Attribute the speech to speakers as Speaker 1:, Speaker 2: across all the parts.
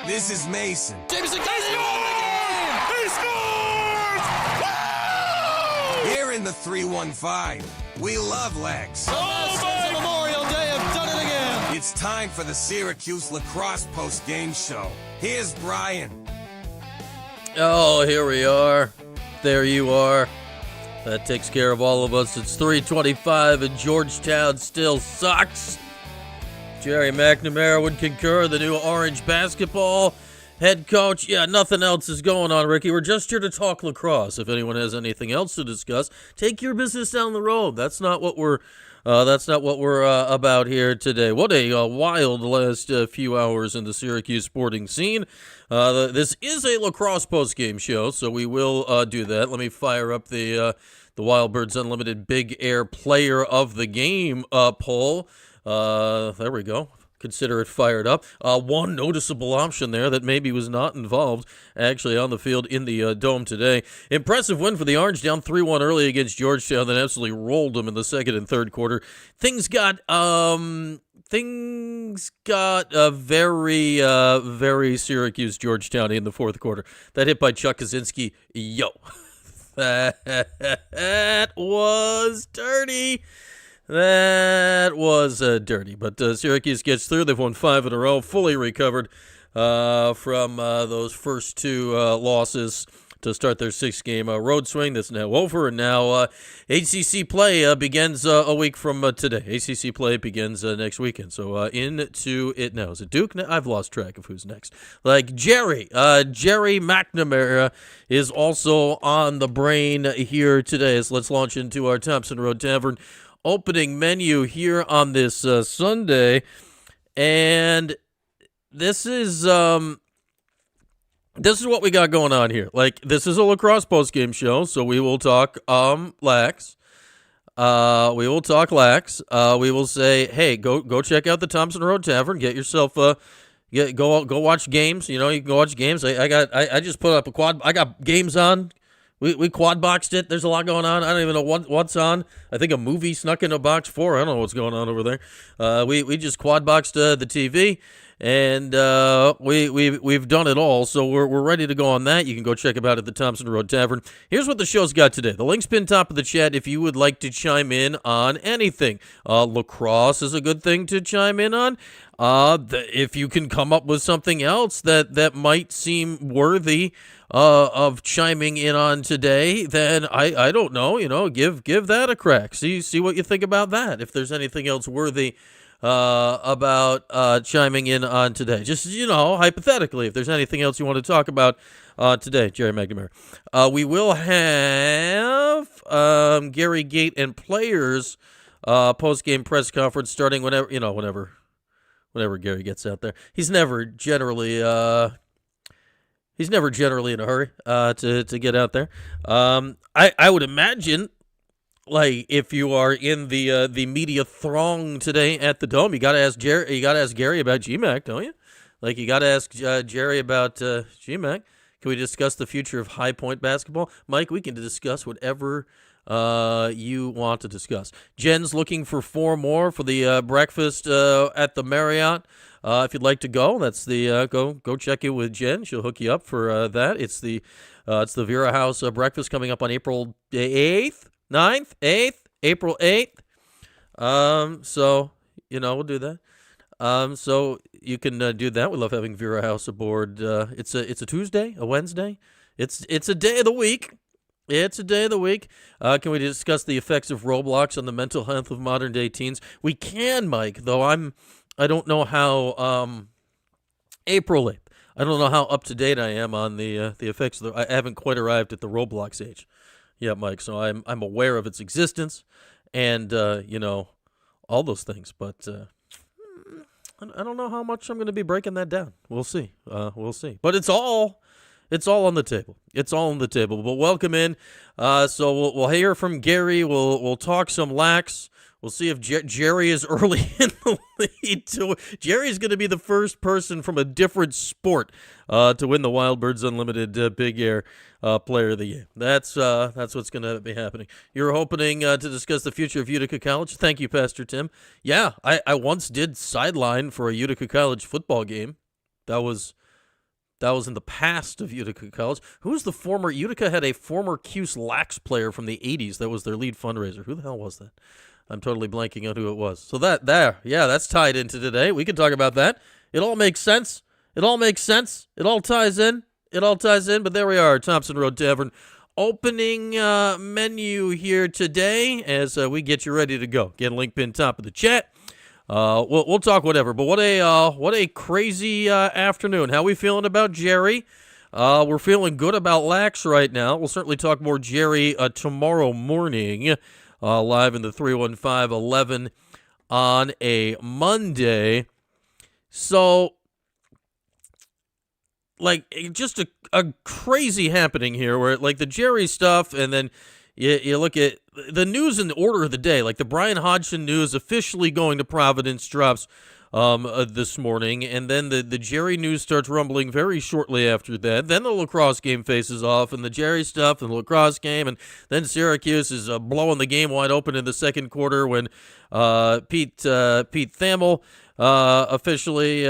Speaker 1: This is Mason.
Speaker 2: Jameson got it on the game!
Speaker 3: He scores! Woo!
Speaker 1: Here in the 315, we love Lex.
Speaker 2: The Masters of Memorial Day have done it again!
Speaker 1: It's time for the Syracuse Lacrosse post-game show. Here's Brian.
Speaker 4: Oh, here we are. There you are. That takes care of all of us. It's 3:25 and Georgetown still sucks. Gerry McNamara would concur, the new Orange basketball head coach. Yeah, nothing else is going on, Ricky. We're just here to talk lacrosse. If anyone has anything else to discuss, take your business down the road. That's not what we're about here today. What a wild last few hours in the Syracuse sporting scene. This is a lacrosse postgame show, so we will do that. Let me fire up the Wildbirds Unlimited Big Air Player of the Game poll. There we go. Consider it fired up. One noticeable option there that maybe was not involved actually on the field in the Dome today. Impressive win for the Orange, down 3-1 early against Georgetown, then absolutely rolled them in the second and third quarter. Things got very, very Syracuse Georgetown in the fourth quarter. That hit by Chuck Kaczynski, that was dirty. That was dirty, but Syracuse gets through. They've won 5 in a row, fully recovered from those first two losses to start their 6-game road swing. That's now over, and now ACC play begins a week from today. ACC play begins next weekend, so into it now. Is it Duke? I've lost track of who's next. Like Gerry McNamara is also on the brain here today. So let's launch into our Thompson Road Tavern opening menu here on this Sunday, and this is what we got going on here. Like, this is a lacrosse postgame show, so we will talk lax. We will talk lax. We will say, hey, go check out the Thompson Road Tavern. Get yourself go watch games. You know, you can go watch games. I just put up a quad. I got games on. We quad boxed it. There's a lot going on. I don't even know what's on. I think a movie snuck into box 4. I don't know what's going on over there. We just quad boxed the TV, and we've done it all. So we're ready to go on that. You can go check them out at the Thompson Road Tavern. Here's what the show's got today. The link's pinned top of the chat if you would like to chime in on anything. Lacrosse is a good thing to chime in on. If you can come up with something else that might seem worthy of chiming in on today, then I don't know, give that a crack. See what you think about that. If there's anything else worthy about chiming in on today, just hypothetically, if there's anything else you want to talk about today, Gerry McNamara. We will have Gary Gait and players post-game press conference starting whenever Gary gets out there. He's never generally in a hurry to get out there. I would imagine, like, if you are in the media throng today at the Dome, you got to ask Jerry. You got to ask Gary about GMAC, don't you? Like, you got to ask Jerry about GMAC. Can we discuss the future of High Point basketball, Mike? We can discuss whatever you want to discuss. Jen's looking for 4 more for the breakfast at the Marriott. If you'd like to go, that's the go check it with Jen. She'll hook you up for that. It's the Vera House breakfast coming up on April 8th, 9th, 8th, April 8th. So we'll do that. So you can do that. We love having Vera House aboard. It's a Tuesday, a Wednesday. It's a day of the week. It's a day of the week. Can we discuss the effects of Roblox on the mental health of modern day teens? We can, Mike, though I don't know how April 8th. I don't know how up to date I am on the effects of I haven't quite arrived at the Roblox age yet, Mike. So I'm aware of its existence and all those things, but I don't know how much I'm going to be breaking that down. We'll see. But it's all on the table. It's all on the table. But welcome in. So we'll hear from Gary. We'll talk some lax. We'll see if Gerry is early in the lead. Jerry's going to be the first person from a different sport to win the Wildbirds Unlimited Big Air Player of the Year. That's what's going to be happening. You're hoping to discuss the future of Utica College. Thank you, Pastor Tim. Yeah, I once did sideline for a Utica College football game. That was That was in the past of Utica College. Who's the former? Utica had a former Cuse Lax player from the 80s that was their lead fundraiser. Who the hell was that? I'm totally blanking on who it was. So that's tied into today. We can talk about that. It all makes sense. It all makes sense. It all ties in. But there we are, Thompson Road Tavern. Opening menu here today as we get you ready to go. Get a link pinned top of the chat. We'll talk whatever, but what a crazy afternoon. How we feeling about Gerry? We're feeling good about Lax right now. We'll certainly talk more Gerry tomorrow morning, live in the 315-11 on a Monday. So, like, just a crazy happening here where, like, the Gerry stuff, and then you look at the news in the order of the day, like the Brian Hodgson news officially going to Providence drops this morning, and then the Gerry news starts rumbling very shortly after that. Then the lacrosse game faces off, and the Gerry stuff, and the lacrosse game, and then Syracuse is blowing the game wide open in the second quarter when Pete Thamel officially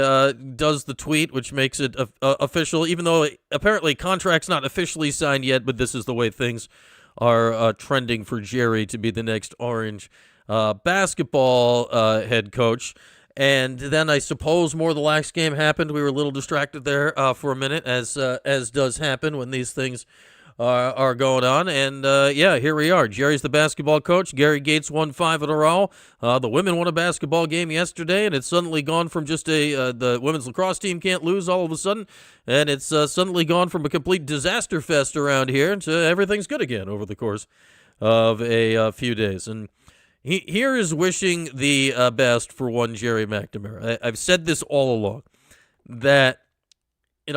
Speaker 4: does the tweet, which makes it official, even though apparently contract's not officially signed yet, but this is the way things are trending for Gerry to be the next Orange basketball head coach. And then I suppose more of the Lax game happened. We were a little distracted there for a minute, as does happen when these things are going on. And, here we are. Gerry's the basketball coach. Gary Gait's won 5 in a row. The women won a basketball game yesterday, and it's suddenly gone from just the women's lacrosse team can't lose all of a sudden, and it's suddenly gone from a complete disaster fest around here to everything's good again over the course of a few days. And here is wishing the best for one Gerry McNamara. I've said this all along, that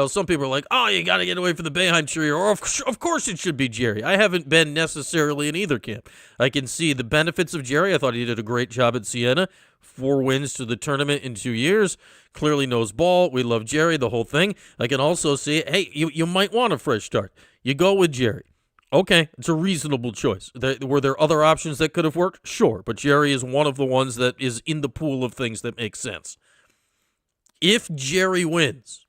Speaker 4: some people are like, oh, you got to get away from the Boeheim tree, or of course it should be Gerry. I haven't been necessarily in either camp. I can see the benefits of Gerry. I thought he did a great job at Siena. 4 wins to the tournament in 2 years. Clearly knows ball. We love Gerry, the whole thing. I can also see, hey, you might want a fresh start. You go with Gerry. Okay, it's a reasonable choice. Were there other options that could have worked? Sure, but Gerry is one of the ones that is in the pool of things that make sense. If Gerry wins,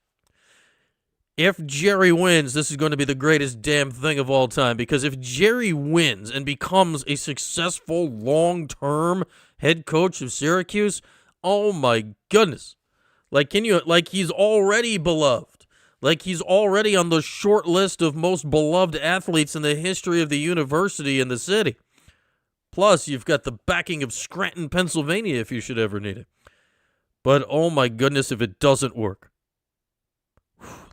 Speaker 4: this is going to be the greatest damn thing of all time, because if Gerry wins and becomes a successful long-term head coach of Syracuse, oh my goodness. He's already beloved. Like, he's already on the short list of most beloved athletes in the history of the university and the city. Plus, you've got the backing of Scranton, Pennsylvania, if you should ever need it. But, oh my goodness, if it doesn't work.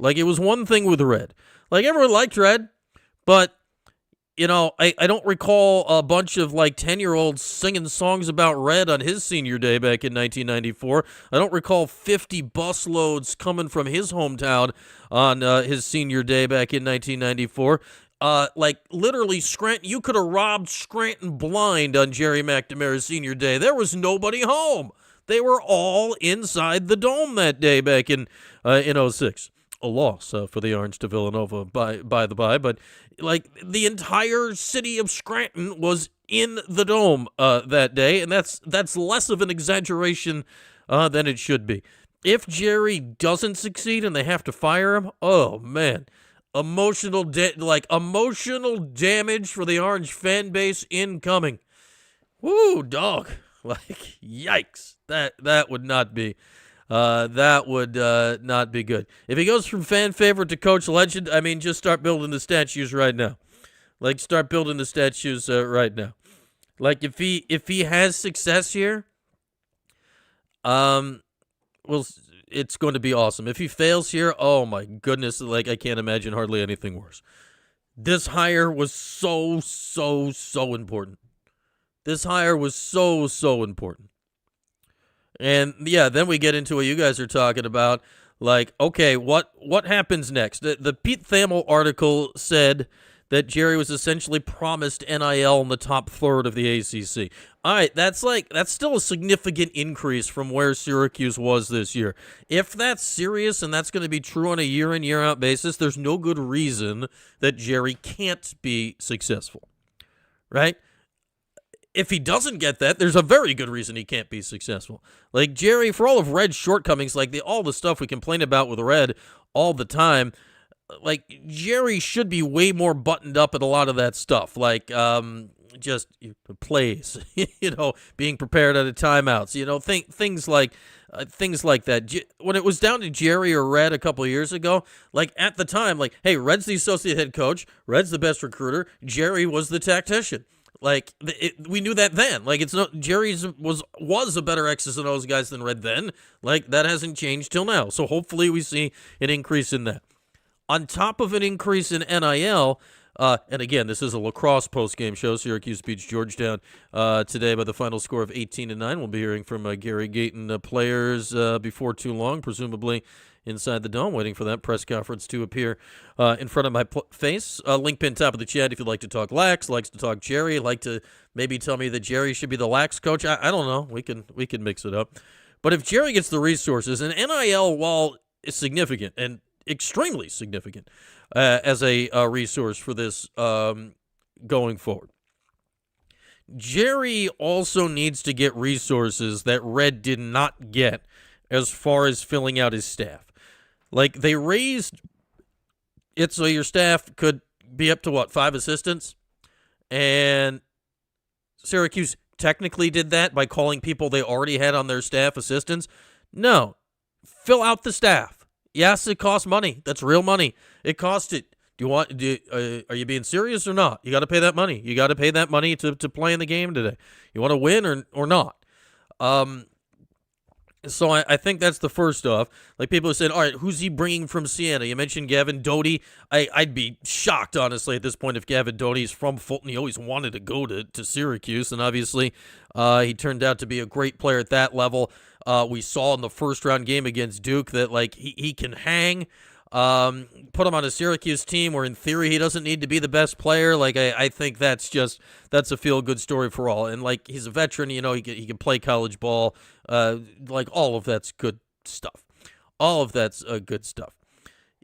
Speaker 4: Like, it was one thing with Red. Like, everyone liked Red, but, I don't recall a bunch of, 10-year-olds singing songs about Red on his senior day back in 1994. I don't recall 50 busloads coming from his hometown on his senior day back in 1994. Literally, Scranton, you could have robbed Scranton blind on Gerry McNamara's senior day. There was nobody home. They were all inside the dome that day back in 06. A loss for the Orange to Villanova, by the by, but the entire city of Scranton was in the dome that day, and that's less of an exaggeration than it should be. If Gerry doesn't succeed and they have to fire him, oh man, emotional damage for the Orange fan base incoming. Woo, dog! Yikes! That would not be. Not be good. If he goes from fan favorite to coach legend, just start building the statues right now. Start building the statues right now. If he has success here, it's going to be awesome. If he fails here, oh my goodness, I can't imagine hardly anything worse. This hire was so important. This hire was so important. And, yeah, then we get into what you guys are talking about. Okay, what happens next? The Pete Thamel article said that Gerry was essentially promised NIL in the top third of the ACC. All right, that's still a significant increase from where Syracuse was this year. If that's serious and that's going to be true on a year-in, year-out basis, there's no good reason that Gerry can't be successful, right? if he doesn't get that, there's a very good reason he can't be successful. Like Gerry, for all of Red's shortcomings, like all the stuff we complain about with Red all the time, like Gerry should be way more buttoned up at a lot of that stuff. Like just plays, being prepared at a timeouts, things like that. When it was down to Gerry or Red a couple of years ago, like at the time, like, hey, Red's the associate head coach, Red's the best recruiter, Gerry was the tactician. Like we knew that then. Like it's not Gerry's was a better X's and O's guys than Red then. Like that hasn't changed till now. So hopefully we see an increase in that. On top of an increase in NIL, and again, this is a lacrosse post-game show. Syracuse beats Georgetown today by the final score of 18-9. We'll be hearing from Gary Gait and players before too long, presumably inside the dome, waiting for that press conference to appear in front of my face. Link pin top of the chat if you'd like to talk Lax, likes to talk Gerry, like to maybe tell me that Gerry should be the Lax coach. I don't know. We can mix it up. But if Gerry gets the resources, and NIL, while is significant and extremely significant as a resource for this going forward, Gerry also needs to get resources that Red did not get as far as filling out his staff. Like, they raised it so your staff could be up to, 5 assistants? And Syracuse technically did that by calling people they already had on their staff assistants. No. Fill out the staff. Yes, it costs money. That's real money. It costs it. Are you being serious or not? You got to pay that money. You got to pay that money to play in the game today. You want to win or not? So I think that's the first off. Like, people have said, all right, who's he bringing from Siena? You mentioned Gavin Doty. I'd be shocked, honestly, at this point if Gavin Doty's from Fulton. He always wanted to go to Syracuse, and obviously he turned out to be a great player at that level. We saw in the first-round game against Duke that, like, he can hang. Put him on a Syracuse team where, in theory, he doesn't need to be the best player. Like, I think that's a feel-good story for all. And, like, he's a veteran, he can play college ball. Like, all of that's good stuff. All of that's good stuff.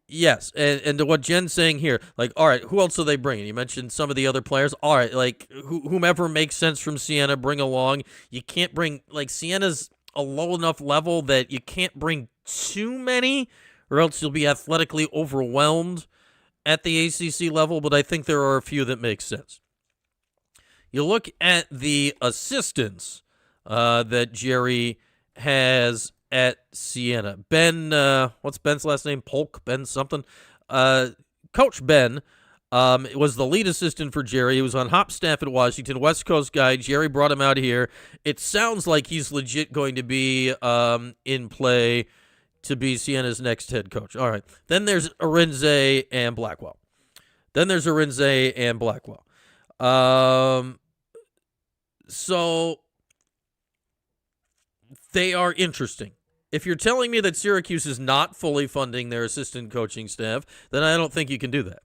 Speaker 4: Yes, and to what Jen's saying here, like, all right, who else are they bringing? You mentioned some of the other players. All right, like, whomever makes sense from Siena, bring along. You can't bring, like, Siena's a low enough level that you can't bring too many, or else you'll be athletically overwhelmed at the ACC level, but I think there are a few that make sense. You look at the assistants that Gerry has at Siena. Ben, what's Ben's last name? Polk? Ben something? Coach Ben was the lead assistant for Gerry. He was on Hop's staff at Washington, West Coast guy. Gerry brought him out here. It sounds like he's legit going to be in play to be Siena's next head coach. All right. Then there's Arinze and Blackwell. So they are interesting. If you're telling me that Syracuse is not fully funding their assistant coaching staff, then I don't think you can do that.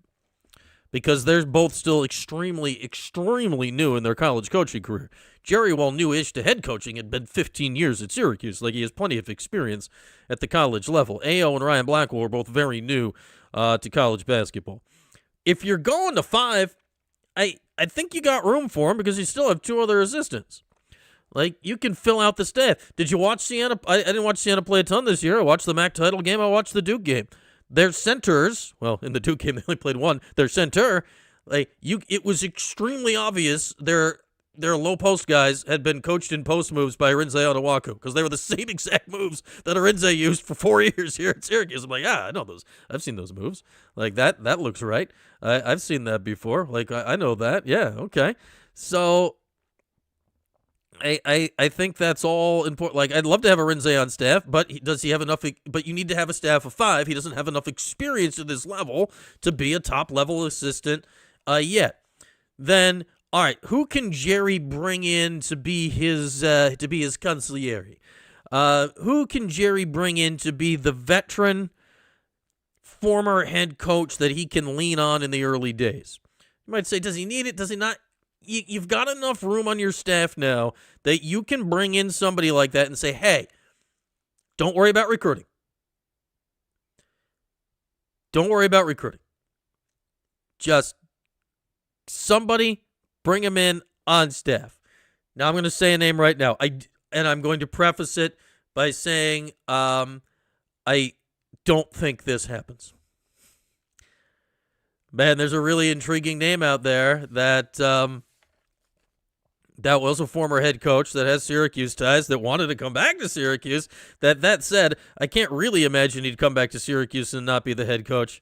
Speaker 4: Because they're both still extremely, extremely new in their college coaching career. Gerry, while new-ish to head coaching, had been 15 years at Syracuse. Like, he has plenty of experience at the college level. A.O. and Ryan Blackwell are both very new to college basketball. If you're going to 5, I think you got room for them because you still have 2 other assistants. Like, you can fill out the staff. Did you watch Siena? I didn't watch Siena play a ton this year. I watched the MAC title game. I watched the Duke game. Their centers, well, in the Duke game, they only played one. Their center, it was extremely obvious their low post guys had been coached in post moves by Arinze Onuaku because they were the same exact moves that Arinze used for 4 years here at Syracuse. I'm like, I know those. I've seen those moves. Like, that looks right. I've seen that before. Like, I know that. Yeah, okay. So I think that's all important. Like, I'd love to have Arinze on staff, but does he have enough? But you need to have a staff of 5. He doesn't have enough experience at this level to be a top-level assistant yet. Then, all right, who can Gerry bring in to be his consigliere? Who can Gerry bring in to be the veteran former head coach that he can lean on in the early days? You might say, does he need it? Does he not? You've got enough room on your staff now that you can bring in somebody like that and say, hey, don't worry about recruiting. Don't worry about recruiting. Just somebody, bring him in on staff. Now I'm going to say a name right now. And I'm going to preface it by saying I don't think this happens. Man, there's a really intriguing name out there that was a former head coach that has Syracuse ties that wanted to come back to Syracuse. That said, I can't really imagine he'd come back to Syracuse and not be the head coach.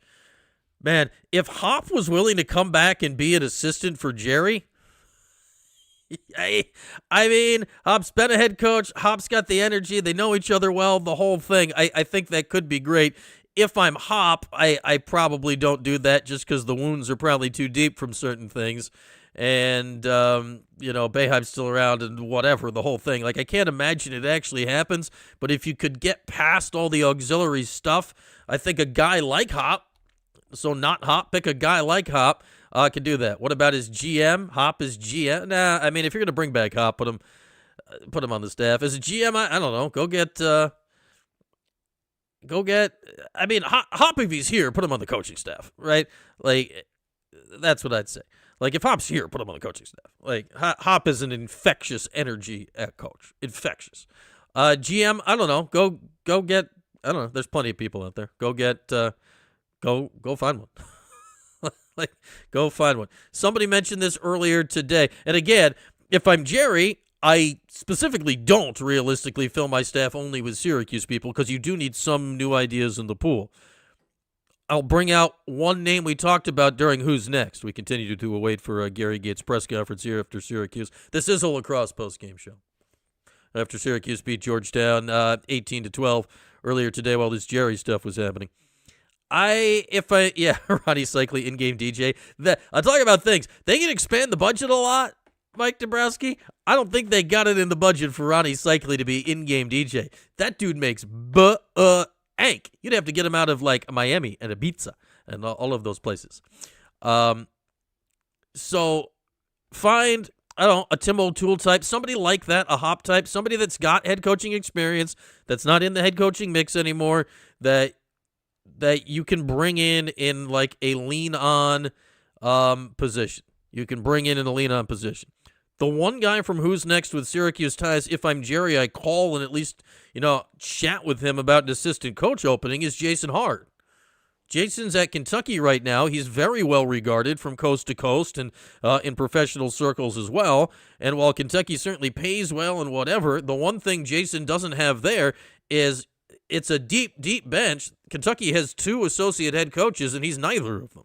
Speaker 4: Man, if Hop was willing to come back and be an assistant for Gerry, I mean, Hop's been a head coach. Hop's got the energy. They know each other well, the whole thing. I think that could be great. If I'm Hop, I probably don't do that just because the wounds are probably too deep from certain things. And, Boeheim's still around and whatever, the whole thing. Like, I can't imagine it actually happens. But if you could get past all the auxiliary stuff, I think a guy like Hop, so not Hop, pick a guy like Hop, can do that. What about his GM? Hop is GM? Nah, I mean, if you're going to bring back Hop, put him on the staff. As a GM, I don't know. Go get, I mean, Hop, if he's here, put him on the coaching staff, right? Like, that's what I'd say. Like, if Hop's here, put him on the coaching staff. Like, Hop is an infectious energy at coach. Infectious. GM, I don't know. Go get, I don't know. There's plenty of people out there. Go get, go find one. Like, go find one. Somebody mentioned this earlier today. And again, if I'm Gerry, I specifically don't realistically fill my staff only with Syracuse people because you do need some new ideas in the pool. I'll bring out one name we talked about during Who's Next. We continue to wait for Gary Gait's press conference here after Syracuse. This is a lacrosse postgame show. After Syracuse beat Georgetown 18-12 earlier today while this Gerry stuff was happening. Ronnie Cycli in-game DJ. I'll talk about things. They can expand the budget a lot, Mike Dombrowski. I don't think they got it in the budget for Ronnie Cycli to be in-game DJ. That dude makes bank. You'd have to get him out of, like, Miami and Ibiza and all of those places. So find, I don't know, a Tim O'Toole type, somebody like that, a Hop type, somebody that's got head coaching experience, that's not in the head coaching mix anymore, that you can bring in like a lean-on position. You can bring in a lean-on position. The one guy from Who's Next with Syracuse ties, if I'm Gerry, I call and at least, chat with him about an assistant coach opening is Jason Hart. Jason's at Kentucky right now. He's very well regarded from coast to coast and in professional circles as well. And while Kentucky certainly pays well and whatever, the one thing Jason doesn't have there is it's a deep, deep bench. Kentucky has 2 associate head coaches, and he's neither of them.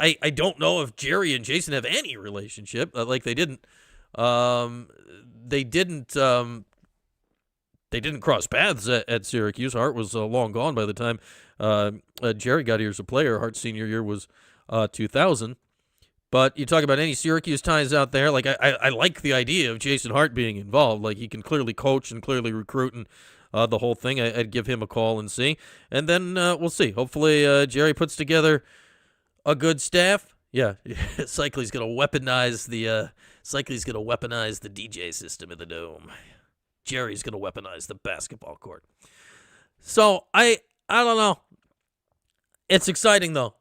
Speaker 4: I don't know if Gerry and Jason have any relationship. Like they didn't cross paths at Syracuse. Hart was long gone by the time Gerry got here as a player. Hart's senior year was 2000. But you talk about any Syracuse ties out there. Like I like the idea of Jason Hart being involved. Like he can clearly coach and clearly recruit and the whole thing. I'd give him a call and see. And then we'll see. Hopefully Gerry puts together a good staff. Yeah, Cycli's gonna weaponize the DJ system in the dome. Gerry's gonna weaponize the basketball court. So I don't know. It's exciting though.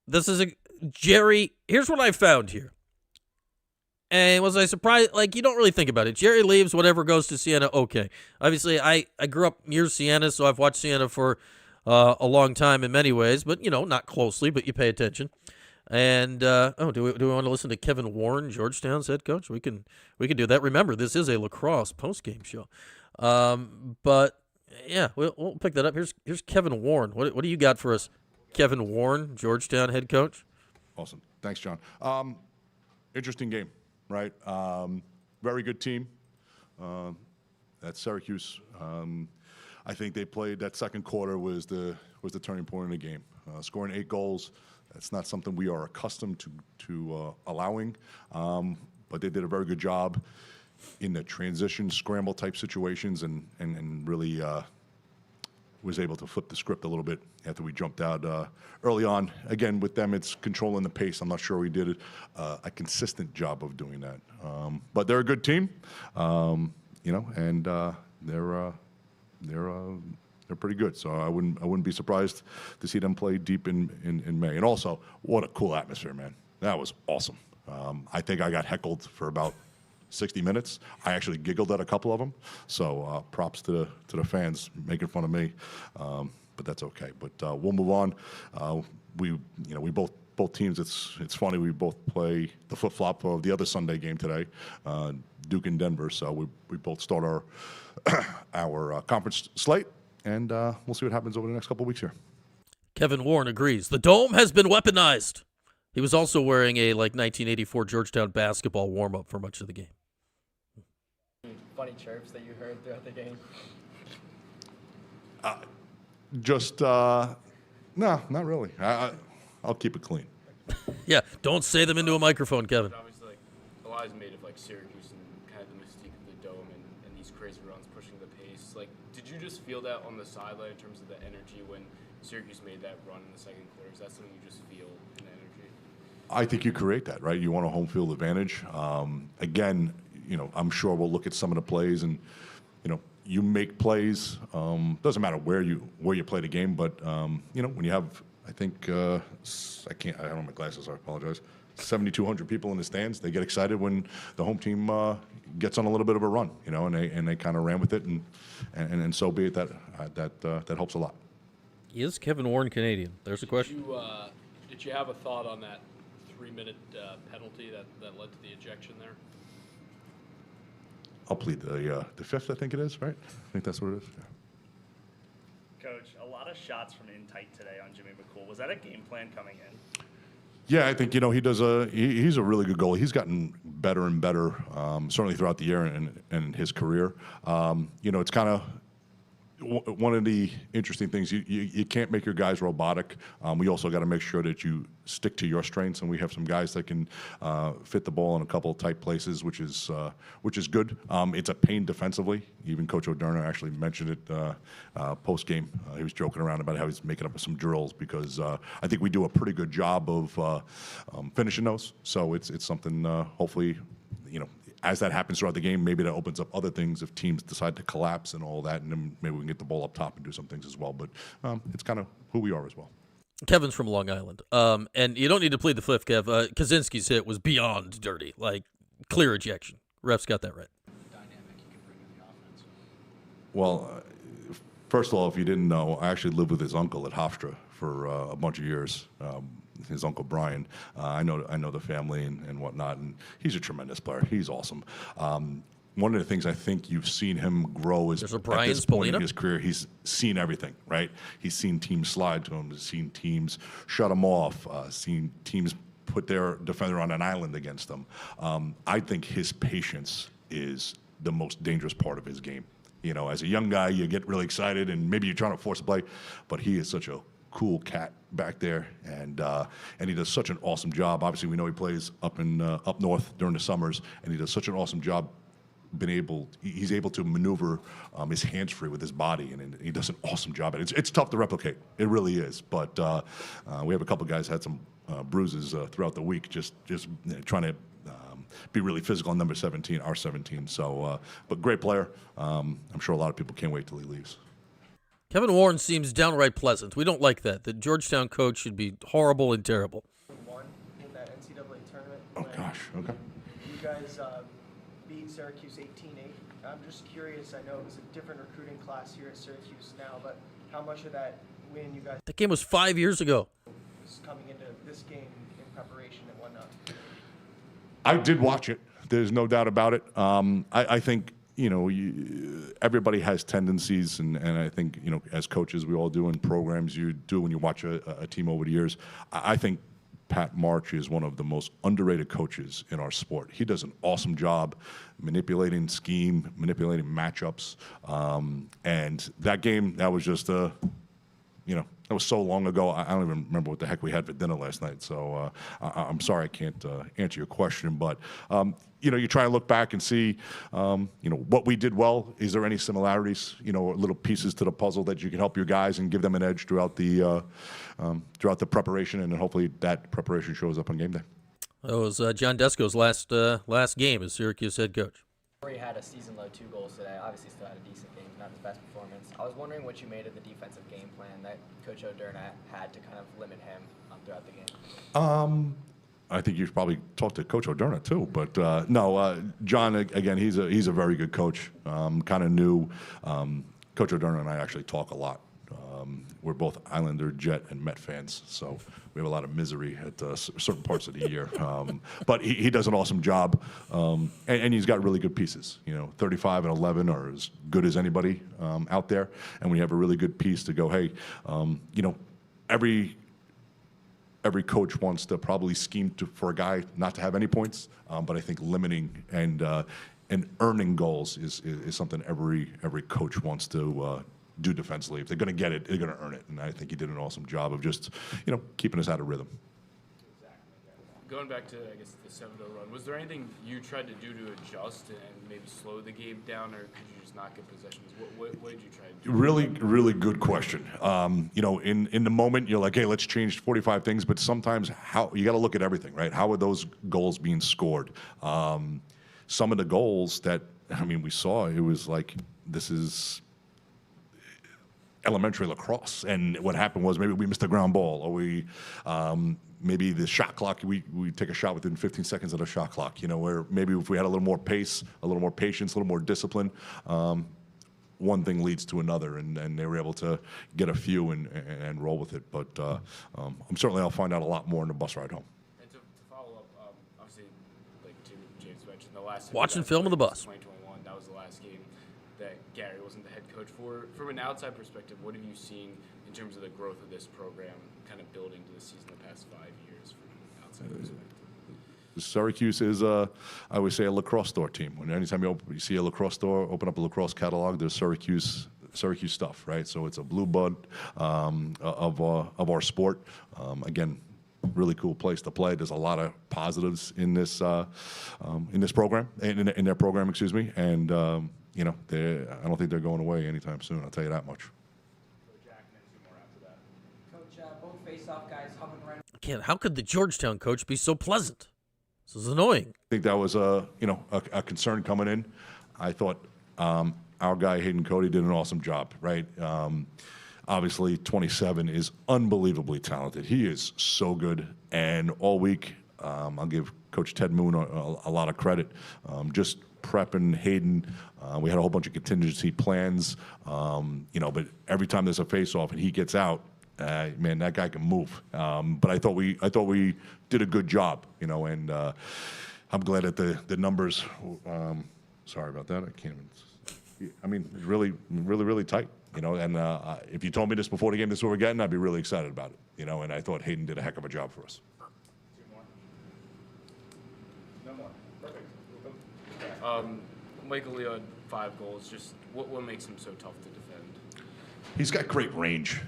Speaker 4: This is Gerry. Here's what I found here. And was I surprised? Like, you don't really think about it. Gerry leaves, whatever, goes to Siena. Okay. Obviously, I grew up near Siena, so I've watched Siena for a long time in many ways, but, not closely, but you pay attention. And, do we want to listen to Kevin Warren, Georgetown's head coach? We can do that. Remember, this is a lacrosse postgame show. But, yeah, we'll pick that up. Here's Kevin Warren. What do you got for us? Kevin Warren, Georgetown head coach.
Speaker 3: Awesome. Thanks, John. Interesting game, right? Very good team. At Syracuse, I think they played that second quarter was the turning point in the game. Scoring 8 goals, that's not something we are accustomed to allowing, but they did a very good job in the transition scramble type situations and really was able to flip the script a little bit after we jumped out early on. Again, with them, it's controlling the pace. I'm not sure we did a consistent job of doing that. But they're a good team, and they're pretty good. So I wouldn't be surprised to see them play deep in May. And also, what a cool atmosphere, man. That was awesome. I think I got heckled for about 60 minutes. I actually giggled at a couple of them. So props to the fans making fun of me, but that's okay. But we'll move on. We both teams. It's funny. We both play the flip flop of the other Sunday game today, Duke and Denver. So we both start our our conference slate, and we'll see what happens over the next couple of weeks here.
Speaker 4: Kevin Warren agrees. The dome has been weaponized. He was also wearing a 1984 Georgetown basketball warm-up for much of the game.
Speaker 5: Funny chirps that you heard throughout the game?
Speaker 3: No, not really. I'll keep it clean.
Speaker 4: Yeah, don't say them into a microphone, Kevin.
Speaker 6: Obviously, a lot is made of Syracuse and kind of the mystique of the dome and these crazy runs pushing the pace. Did you just feel that on the sideline in terms of the energy when Syracuse made that run in the second quarter? Is that something you just feel in the energy? I
Speaker 3: think you create that, right? You want a home field advantage. Again, I'm sure we'll look at some of the plays and, you make plays. Doesn't matter where you play the game, but when you have, I think I don't have my glasses. I apologize. 7,200 people in the stands. They get excited when the home team gets on a little bit of a run, and they kind of ran with it, and so be it. That helps a lot.
Speaker 4: Is Kevin Warren Canadian? There's a question.
Speaker 7: Did you have a thought on that 3-minute penalty that led to the ejection there?
Speaker 3: I'll plead the fifth, I think it is, right? I think that's what it is. Yeah.
Speaker 8: Coach, a lot of shots from in tight today on Jimmy McCool. Was that a game plan coming in?
Speaker 3: Yeah, I think he does he's a really good goalie. He's gotten better and better, certainly throughout the year and his career. It's kind of one of the interesting things. You can't make your guys robotic. We also got to make sure that you stick to your strengths, and we have some guys that can fit the ball in a couple of tight places, which is good. It's a pain defensively. Even Coach O'Derner actually mentioned it post game. He was joking around about how he's making up some drills because I think we do a pretty good job of finishing those. So it's something hopefully as that happens throughout the game, maybe that opens up other things if teams decide to collapse and all that, and then maybe we can get the ball up top and do some things as well. But it's kind of who we are as well.
Speaker 4: Kevin's from Long Island, and you don't need to plead the fifth, Kev. Kaczynski's hit was beyond dirty, clear ejection. Refs got that right.
Speaker 5: Dynamic you can bring to the offense.
Speaker 3: Well, first of all, if you didn't know, I actually lived with his uncle at Hofstra for a bunch of years. His uncle Brian. I know the family and whatnot, and he's a tremendous player. He's awesome. One of the things I think you've seen him grow is at this point in his career, he's seen everything, right? He's seen teams slide to him, he's seen teams shut him off, seen teams put their defender on an island against them. I think his patience is the most dangerous part of his game. As a young guy, you get really excited, and maybe you're trying to force a play, but he is such a cool cat back there, and he does such an awesome job. Obviously, we know he plays up north during the summers, and he does such an awesome job. He's able to maneuver his hands free with his body, and he does an awesome job. And it's tough to replicate. It really is. But we have a couple guys had some bruises throughout the week, just trying to be really physical on number 17, our 17. So, but great player. I'm sure a lot of people can't wait till he leaves.
Speaker 4: Kevin Warren seems downright pleasant. We don't like that. The Georgetown coach should be horrible and terrible.
Speaker 5: Won in that NCAA tournament.
Speaker 3: Oh, gosh. Okay.
Speaker 5: You guys beat Syracuse 18-8. I'm just curious. I know it was a different recruiting class here at Syracuse now, but how much of that win you guys
Speaker 4: That game was 5 years ago.
Speaker 5: is coming into this game in preparation and whatnot?
Speaker 3: I did watch it. There's no doubt about it. I think everybody has tendencies, and I think as coaches we all do, in programs you do when you watch a team over the years. I think Pat March is one of the most underrated coaches in our sport. He does an awesome job manipulating scheme, manipulating matchups, and that game, that was just that was so long ago. I don't even remember what the heck we had for dinner last night. So I'm sorry I can't answer your question. But you try and look back and see, what we did well. Is there any similarities? Little pieces to the puzzle that you can help your guys and give them an edge throughout the preparation, and then hopefully that preparation shows up on game day.
Speaker 4: That was John Desko's last game as Syracuse head coach.
Speaker 5: He had a season-low 2 goals today. Obviously still had a decent game, not his best performance. I was wondering what you made of the defensive game plan that Coach O'Derna had to kind of limit him throughout the game.
Speaker 3: I think you should probably talk to Coach O'Derna too. But no, John, again, he's a very good coach. Kind of new. Coach O'Derna and I actually talk a lot. We're both Islander, Jet, and Met fans, so we have a lot of misery at certain parts of the year. But he does an awesome job, and he's got really good pieces. 35 and 11 are as good as anybody out there, and we have a really good piece to go, hey, every coach wants to probably scheme for a guy not to have any points, but I think limiting and earning goals is something every coach wants to do defensively. If they're going to get it, they're going to earn it. And I think he did an awesome job of just, keeping us out of rhythm.
Speaker 6: Going back to, I guess, the 7-0 run, was there anything you tried to do to adjust and maybe slow the game down, or could you just not get possessions? What did you try to do?
Speaker 3: Really, really good question. In the moment, you're like, hey, let's change 45 things, but sometimes you got to look at everything, right? How are those goals being scored? Some of the goals that, we saw, it was like, this is elementary lacrosse, and what happened was maybe we missed a ground ball, or we maybe the shot clock, we take a shot within 15 seconds of the shot clock, where maybe if we had a little more pace, a little more patience, a little more discipline, one thing leads to another, and they were able to get a few and roll with it. But I'll find out a lot more in the bus ride home.
Speaker 6: And to follow up, obviously, like James mentioned, the last
Speaker 4: Watching film on the bus.
Speaker 6: 2021, that was the last game that Gary wasn't the head coach for. From an outside perspective, what have you seen in terms of the growth of this program, kind of building to the season the past 5 years from an outside perspective?
Speaker 3: Syracuse is, I always say, a lacrosse store team. Anytime you see a lacrosse store, open up a lacrosse catalog, there's Syracuse stuff, right? So it's a blue blood of our sport. Again, really cool place to play. There's a lot of positives in this program, in their program, excuse me. And I don't think they're going away anytime soon. I'll tell you that much.
Speaker 5: Coach, both face-off guys hovering right.
Speaker 4: Again, how could the Georgetown coach be so pleasant? This is annoying.
Speaker 3: I think that was a concern coming in. I thought our guy Hayden Cody did an awesome job, right? Obviously, 27 is unbelievably talented. He is so good, and all week I'll give Coach Ted Moon a lot of credit. Just prepping Hayden. We had a whole bunch of contingency plans, but every time there's a face-off and he gets out, man, that guy can move. But I thought we did a good job, and I'm glad that the numbers. Sorry about that. I can't even. It's really, really, really tight, And if you told me this before the game, this is what we're getting, I'd be really excited about it, And I thought Hayden did a heck of a job for us.
Speaker 6: Michael Leo had 5 goals. Just what makes him so tough to defend?
Speaker 3: He's got great range,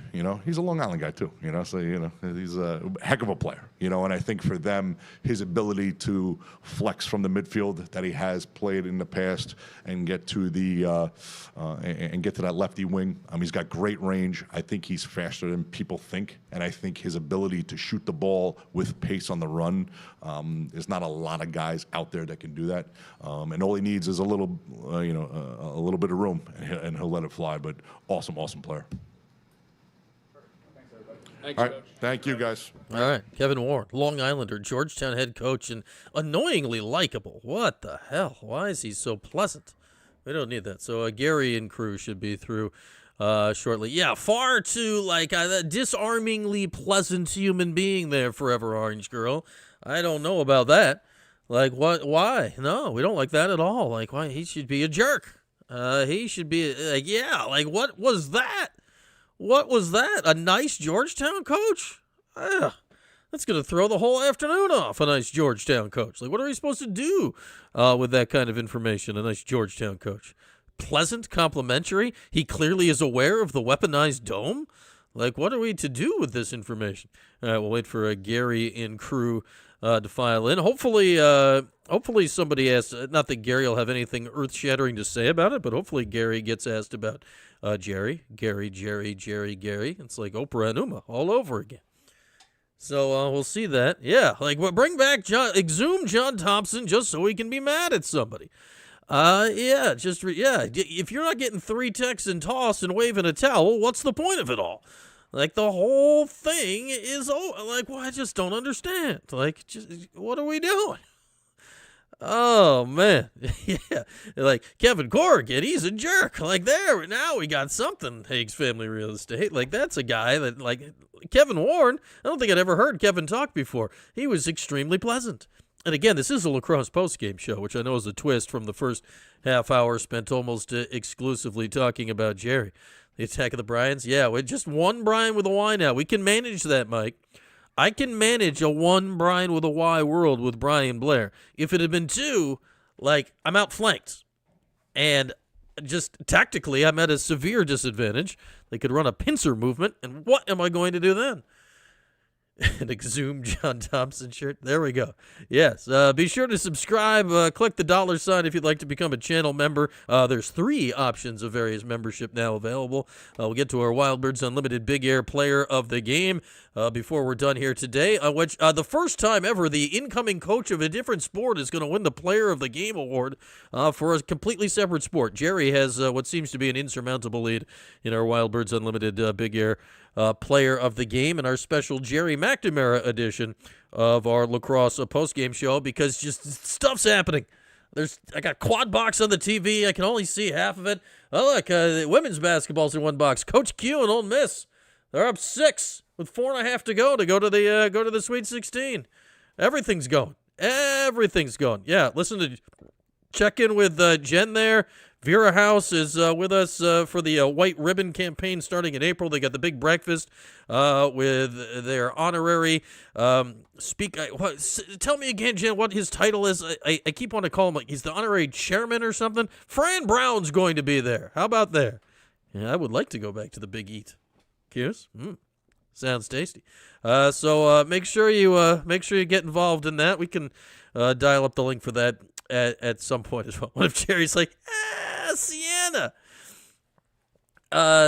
Speaker 3: He's a Long Island guy too, So he's a heck of a player, And I think for them, his ability to flex from the midfield that he has played in the past and get to that lefty wing. He's got great range. I think he's faster than people think, and I think his ability to shoot the ball with pace on the run. There's not a lot of guys out there that can do that, and all he needs is a little bit of room, and he'll let it fly. But awesome player.
Speaker 6: Thank
Speaker 3: All
Speaker 6: you,
Speaker 3: right,
Speaker 6: Coach.
Speaker 3: thank you guys.
Speaker 4: All right, Kevin Warren, Long Islander, Georgetown head coach, and annoyingly likable. What the hell? Why is he so pleasant? We don't need that. So Gary and crew should be through shortly. Yeah, far too disarmingly pleasant human being there, Forever Orange Girl. I don't know about that. Like, what? Why? No, we don't like that at all. Like, why? He should be a jerk. He should be what was that? What was that? A nice Georgetown coach? That's going to throw the whole afternoon off, a nice Georgetown coach. Like, what are we supposed to do with that kind of information, a nice Georgetown coach? Pleasant, complimentary? He clearly is aware of the weaponized dome? Like, what are we to do with this information? All right, we'll wait for Gary and crew to file in. Hopefully somebody asks, not that Gary will have anything earth-shattering to say about it, but hopefully Gary gets asked about Gary. It's like Oprah and Uma all over again. So we'll see that. Yeah, bring back exhume John Thompson just so he can be mad at somebody. If you're not getting 3 texts and toss and waving a towel, what's the point of it all? Like, the whole thing is like, well, I just don't understand. Like, just what are we doing? Oh, man. Yeah. Like, Kevin Corrigan, he's a jerk. Like, there, now we got something, Higgs Family Real Estate. Like, that's a guy that, like, Kevin Warren, I don't think I'd ever heard Kevin talk before. He was extremely pleasant. And again, this is a lacrosse postgame show, which I know is a twist from the first half hour spent almost exclusively talking about Gerry. The attack of the Bryans? Yeah, with just one Bryan with a Y now. We can manage that, Mike. I can manage a one Bryan with a Y world with Brian Blair. If it had been two, like, I'm outflanked. And just tactically, I'm at a severe disadvantage. They could run a pincer movement, and what am I going to do then? An exhumed John Thompson shirt. There we go. Yes. Be sure to subscribe. Click the $sign if you'd like to become a channel member. There's 3 options of various membership now available. We'll get to our Wildbirds Unlimited Big Air Player of the Game before we're done here today, which the first time ever the incoming coach of a different sport is going to win the Player of the Game award for a completely separate sport. Gerry has what seems to be an insurmountable lead in our Wildbirds Unlimited Big Air Player of the Game and our special Gerry McNamara edition of our lacrosse postgame show, because just stuff's happening. I got quad box on the TV. I can only see half of it. Oh, look, women's basketball's in one box. Coach Q and Ole Miss, they're up 6 with 4.5 to go to the Sweet 16. Everything's going. Yeah, listen to check in with Jen there. Vera House is with us for the White Ribbon campaign starting in April. They got the big breakfast with their honorary tell me again, Jen, what his title is. I keep wanting to call him, like, he's the honorary chairman or something. Fran Brown's going to be there. How about there? Yeah, I would like to go back to the Big Eat. Curious? Sounds tasty. So make sure you get involved in that. We can dial up the link for that at some point as well. What if Gerry's like, Sienna?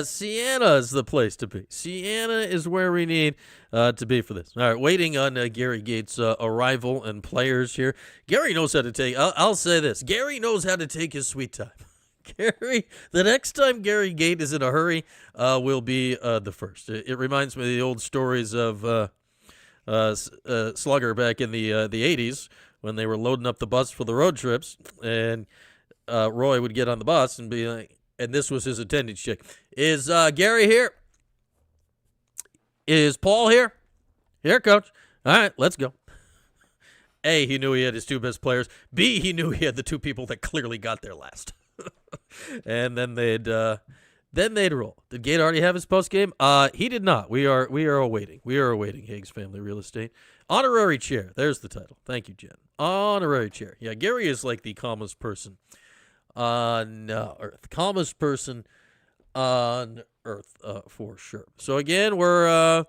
Speaker 4: Sienna is the place to be. Sienna is where we need to be for this. All right, waiting on Gary Gait's arrival and players here. Gary knows how to take, I'll say this, Gary knows how to take his sweet time. Gary, the next time Gary Gait is in a hurry will be the first. It reminds me of the old stories of Slugger back in the 80s when they were loading up the bus for the road trips, and Roy would get on the bus and be like, and this was his attendance check. Is Gary here? Is Paul here? Here, coach. All right, let's go. A, he knew he had his 2 best players. B, he knew he had the 2 people that clearly got there last. And then they'd roll. Did Gait already have his post game? He did not. We are awaiting. We are awaiting Higgs Family Real Estate. Honorary chair. There's the title. Thank you, Jen. Honorary chair. Yeah, Gary is like the calmest person on Earth. Calmest person on Earth, for sure. So again, we're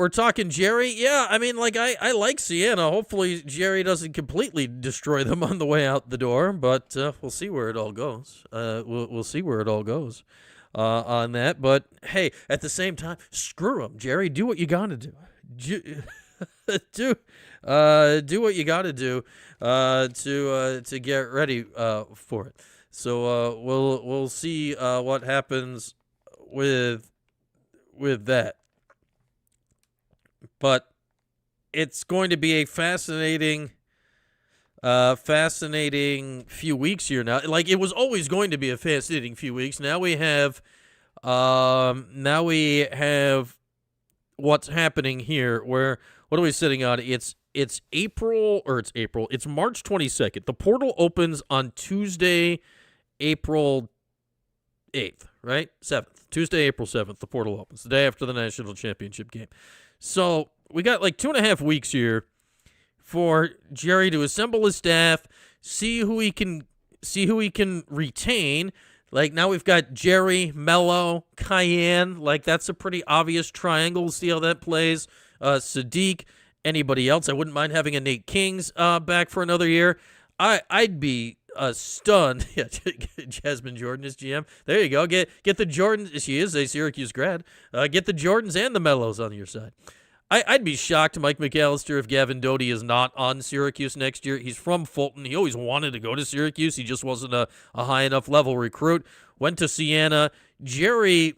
Speaker 4: talking Gerry. Yeah, I mean, like, I like Sienna. Hopefully Gerry doesn't completely destroy them on the way out the door, but we'll see where it all goes. We'll see where it all goes on that. But hey, at the same time, screw them, Gerry. Do what you gotta do. Do what you gotta do to get ready for it. So we'll see what happens with that. But it's going to be a fascinating few weeks here now. Like, it was always going to be a fascinating few weeks. Now we have what's happening here. Where, what are we sitting on? It's April. It's March 22nd. The portal opens on Tuesday, April 8th, right? 7th. Tuesday, April 7th, the portal opens, the day after the national championship game. So we got like 2.5 weeks here for Gerry to assemble his staff, see who he can retain. Like, now we've got Gerry, Mello, Cayenne. Like, that's a pretty obvious triangle. See how that plays. Sadiq, anybody else. I wouldn't mind having a Nate Kings back for another year. I'd be stunned. Yeah, Jasmine Jordan is GM. There you go. Get the Jordans. She is a Syracuse grad. Get the Jordans and the Mellos on your side. I'd be shocked, Mike McAllister, if Gavin Doty is not on Syracuse next year. He's from Fulton. He always wanted to go to Syracuse. He just wasn't a high enough level recruit. Went to Siena. Gerry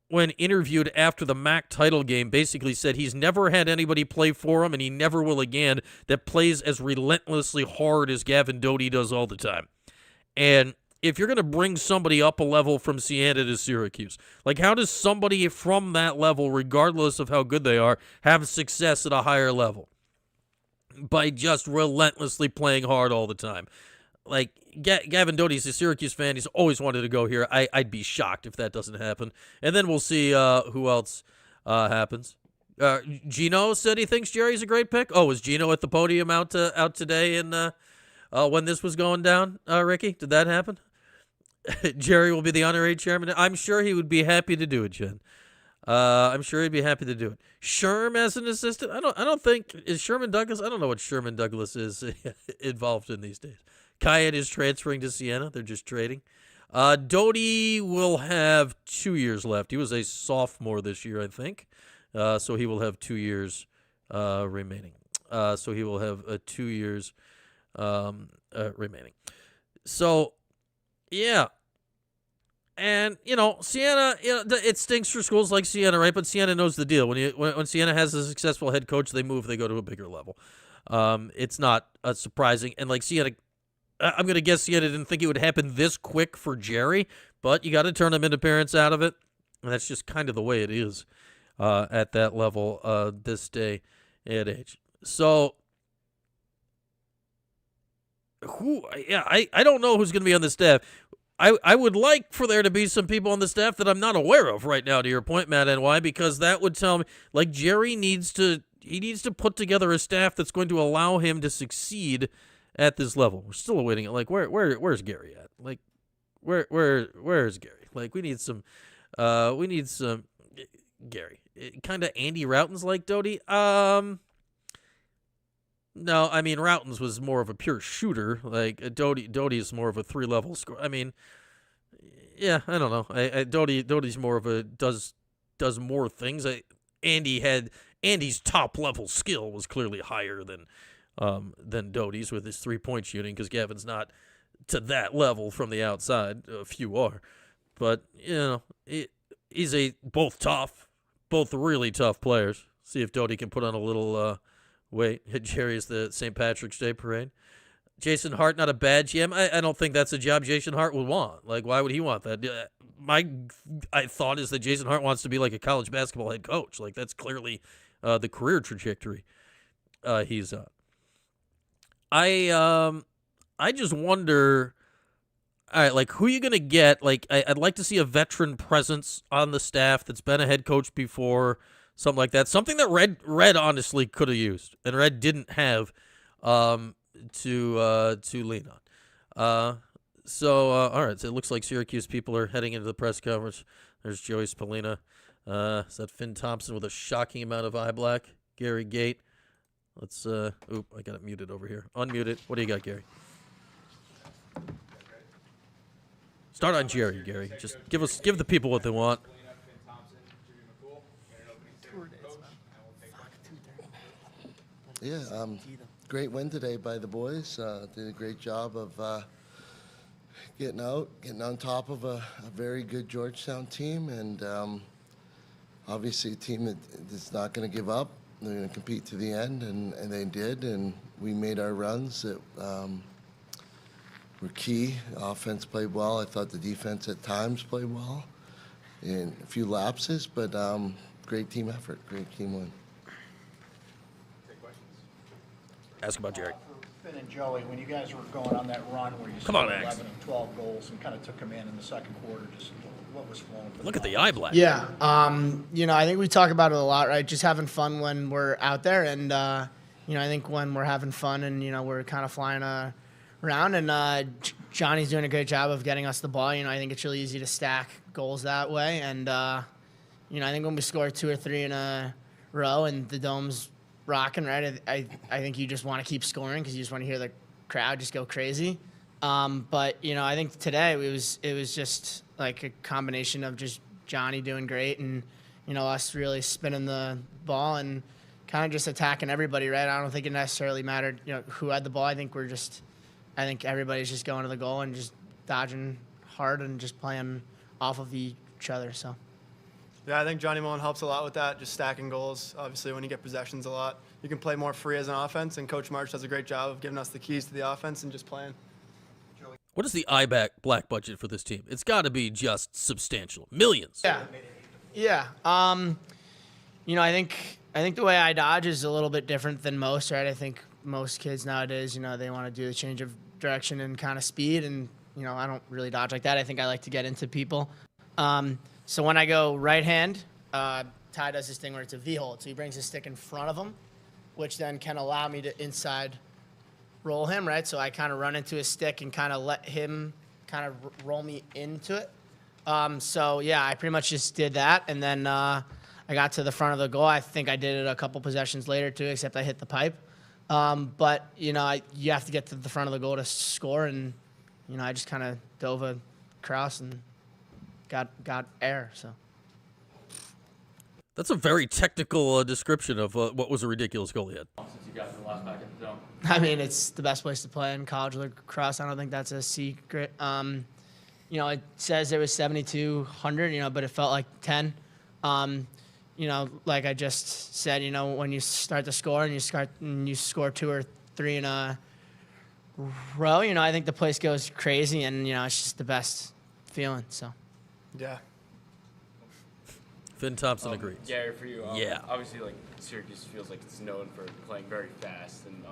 Speaker 4: when interviewed after the MAC title game, basically said he's never had anybody play for him, and he never will again, that plays as relentlessly hard as Gavin Doty does all the time. And if you're going to bring somebody up a level from Siena to Syracuse, like how does somebody from that level, regardless of how good they are, have success at a higher level? By just relentlessly playing hard all the time. Like, Gavin Doty's a Syracuse fan. He's always wanted to go here. I'd be shocked if that doesn't happen. And then we'll see who else happens. Gino said he thinks Jerry's a great pick. Oh, was Gino at the podium out today and when this was going down, Ricky? Did that happen? Jerry will be the honorary chairman. I'm sure he would be happy to do it, Jen. I'm sure he'd be happy to do it. Sherm as an assistant? I don't think, is Sherman Douglas? I don't know what Sherman Douglas is involved in these days. Kayet is transferring to Siena. They're just trading. Doty will have 2 years left. He was a sophomore this year, I think. So he will have 2 years remaining. So he will have 2 years remaining. So, yeah. And, Siena, it stinks for schools like Siena, right? But Siena knows the deal. When Siena has a successful head coach, they go to a bigger level. It's not surprising. And like Siena, I'm going to guess Siena didn't think it would happen this quick for Jerry, but you got to turn him into parents out of it. And that's just kind of the way it is at that level this day and age. So, I don't know who's going to be on the staff. I would like for there to be some people on the staff that I'm not aware of right now, to your point, Matt NY, because that would tell me, like, Jerry needs to put together a staff that's going to allow him to succeed at this level. We're still awaiting it. Like, where's Gary at? Like, where's Gary? Like, we need some Gary. Kind of Andy Routens like Doty. No, I mean, Routens was more of a pure shooter. Like, Doty is more of a 3-level score. I mean, yeah, I don't know. Doty's more of a does more things. Andy's top level skill was clearly higher than Doty's with his 3-point shooting, because Gavin's not to that level from the outside. A few are, but he's both really tough players. See if Doty can put on a little. Hit Jerry's the St. Patrick's Day parade. Jason Hart, not a bad GM. I don't think that's a job Jason Hart would want. Like, why would he want that? My thought is that Jason Hart wants to be like a college basketball head coach. Like, that's clearly the career trajectory he's on. I just wonder, all right, like, who are you going to get? Like, I'd like to see a veteran presence on the staff that's been a head coach before. Something like that. Something that Red honestly could have used, and Red didn't have to lean on. All right. So it looks like Syracuse people are heading into the press conference. There's Joey Spallina. Is that Finn Thompson with a shocking amount of eye black? Gary Gait. Let's. I got it muted over here. Unmute it. What do you got, Gary? Start on Jerry, Gary. Just give the people what they want.
Speaker 9: Yeah, great win today by the boys. Did a great job of getting on top of a very good Georgetown team, and obviously a team that is not going to give up. They're going to compete to the end, and they did, and we made our runs that were key. Offense played well. I thought the defense at times played well, and a few lapses, but great team effort, great team win.
Speaker 4: Ask about Jerry.
Speaker 10: Finn and Joey, when you guys were going on that run where you scored 11 and 12 goals and kind of took them in the second quarter, just what was flowing?
Speaker 4: Look at the eye black.
Speaker 11: Yeah, I think we talk about it a lot, right? Just having fun when we're out there, and I think when we're having fun and we're kind of flying around, and Johnny's doing a great job of getting us the ball. I think it's really easy to stack goals that way, and I think when we score 2 or 3 in a row and the dome's rocking, right? I think you just want to keep scoring because you just want to hear the crowd just go crazy. But I think today it was just like a combination of just Johnny doing great and us really spinning the ball and kind of just attacking everybody, right? I don't think it necessarily mattered who had the ball. I think everybody's just going to the goal and just dodging hard and just playing off of each other. So
Speaker 12: Yeah, I think Johnny Mullen helps a lot with that, just stacking goals. Obviously, when you get possessions a lot, you can play more free as an offense, and Coach March does a great job of giving us the keys to the offense and just playing.
Speaker 4: What is the black budget for this team? It's got to be just substantial. Millions.
Speaker 11: Yeah. You know, I think the way I dodge is a little bit different than most, right? I think most kids nowadays, you know, they want to do the change of direction and kind of speed, and, you know, I don't really dodge like that. I think I like to get into people. So when I go right hand, Ty does this thing where it's a V-hold. So he brings his stick in front of him, which then can allow me to inside roll him, right? So I kind of run into his stick and kind of let him kind of roll me into it. So, yeah, I pretty much just did that, and then I got to the front of the goal. I think I did it a couple possessions later, too, except I hit the pipe. But, you know, you have to get to the front of the goal to score, and, you know, I just kind of dove across and got air, so.
Speaker 4: That's a very technical description of what was a ridiculous goal he had.
Speaker 7: Since you got to the last back at the Dome.
Speaker 11: I mean, it's the best place to play in college lacrosse. I don't think that's a secret. You know, it says it was 7,200, you know, but it felt like 10. You know, like I just said, you know, when you start to score and you score 2 or 3 in a row, you know, I think the place goes crazy, and, you know, it's just the best feeling, so.
Speaker 12: Yeah.
Speaker 4: Finn Thompson agrees.
Speaker 6: Gary, for you,
Speaker 4: yeah.
Speaker 6: Obviously, like, Syracuse feels like it's known for playing very fast, and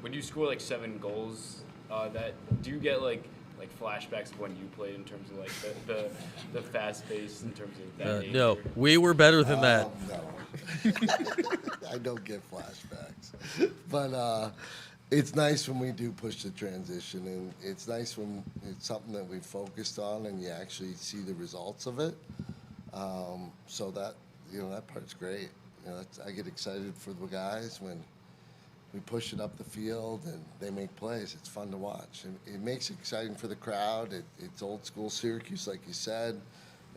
Speaker 6: when you score like 7 goals, do you get like flashbacks of when you played in terms of like the fast pace in terms of that?
Speaker 4: No, we were better than that.
Speaker 9: No. I don't get flashbacks, but it's nice when we do push the transition, and it's nice when it's something that we focused on and you actually see the results of it. So that, you know, that part's great. You know, I get excited for the guys when we push it up the field and they make plays. It's fun to watch. And it makes it exciting for the crowd. It's old school Syracuse, like you said,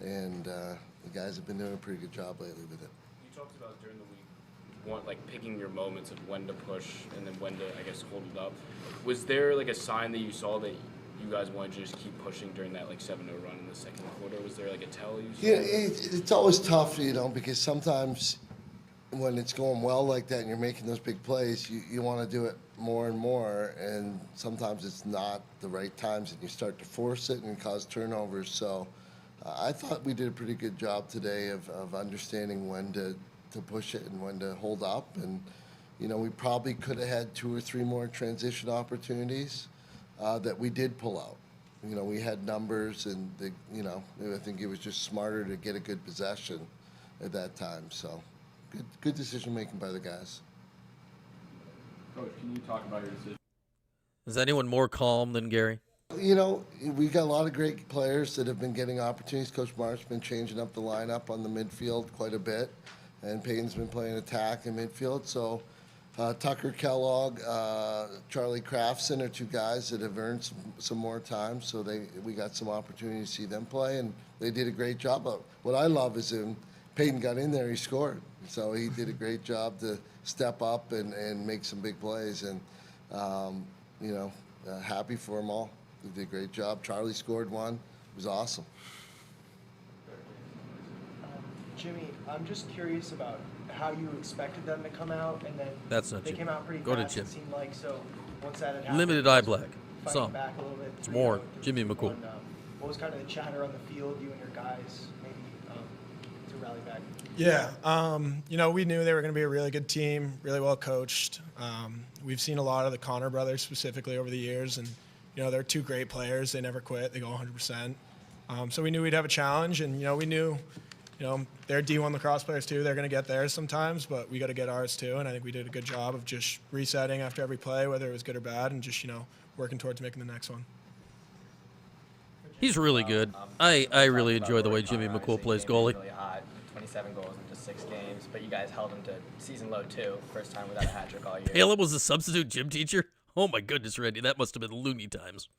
Speaker 9: and the guys have been doing a pretty good job lately with it.
Speaker 6: You talked about during the week, like picking your moments of when to push and then when to, I guess, hold it up. Was there like a sign that you saw that you guys wanted to just keep pushing during that like 7-0 run in the second quarter? Was there like a tell you saw?
Speaker 9: Yeah, it's always tough, you know, because sometimes when it's going well like that and you're making those big plays, you want to do it more and more, and sometimes it's not the right times and you start to force it and cause turnovers. So I thought we did a pretty good job today of understanding when to push it and when to hold up. And, you know, we probably could have had 2 or 3 more transition opportunities that we did pull out. You know, we had numbers, and, you know, I think it was just smarter to get a good possession at that time. So good decision-making by the guys.
Speaker 7: Coach, can you talk about your decision?
Speaker 4: Is anyone more calm than Gary?
Speaker 9: You know, we got a lot of great players that have been getting opportunities. Coach Marsh's been changing up the lineup on the midfield quite a bit, and Payton's been playing attack in midfield. So Tucker Kellogg, Charlie Crafson are 2 guys that have earned some more time. So we got some opportunity to see them play, and they did a great job. But what I love is when Payton got in there, he scored. So he did a great job to step up and make some big plays. And, you know, happy for them all. They did a great job. Charlie scored 1. It was awesome.
Speaker 5: Jimmy, I'm just curious about how you expected them to come out, and then
Speaker 4: That's not
Speaker 5: they
Speaker 4: Jimmy.
Speaker 5: came out pretty
Speaker 4: Go to
Speaker 5: fast,
Speaker 4: Jim.
Speaker 5: it seemed like. So once that had happened,
Speaker 4: Limited eye black.
Speaker 5: fighting
Speaker 4: Some.
Speaker 5: back a little bit.
Speaker 4: It's
Speaker 5: 3-0
Speaker 4: more
Speaker 5: to
Speaker 4: Jimmy
Speaker 5: 2-1.
Speaker 4: McCool.
Speaker 5: What was kind of the chatter on the field, you and your guys, maybe to rally back?
Speaker 12: Yeah, you know, we knew they were going to be a really good team, really well coached. We've seen a lot of the Connor brothers specifically over the years, and, you know, they're 2 great players. They never quit. They go 100%. So we knew we'd have a challenge, and, you know, we knew, you know, they're D1 lacrosse players too. They're going to get theirs sometimes, but we got to get ours too. And I think we did a good job of just resetting after every play, whether it was good or bad, and just, you know, working towards making the next one.
Speaker 4: He's really good. I really enjoy the way Jimmy McCool plays goalie.
Speaker 13: Really hot, 27 goals in just 6 games, but you guys held him to season low too, first time without a hat trick all year.
Speaker 4: Caleb was a substitute gym teacher? Oh my goodness, Randy, that must have been loony times.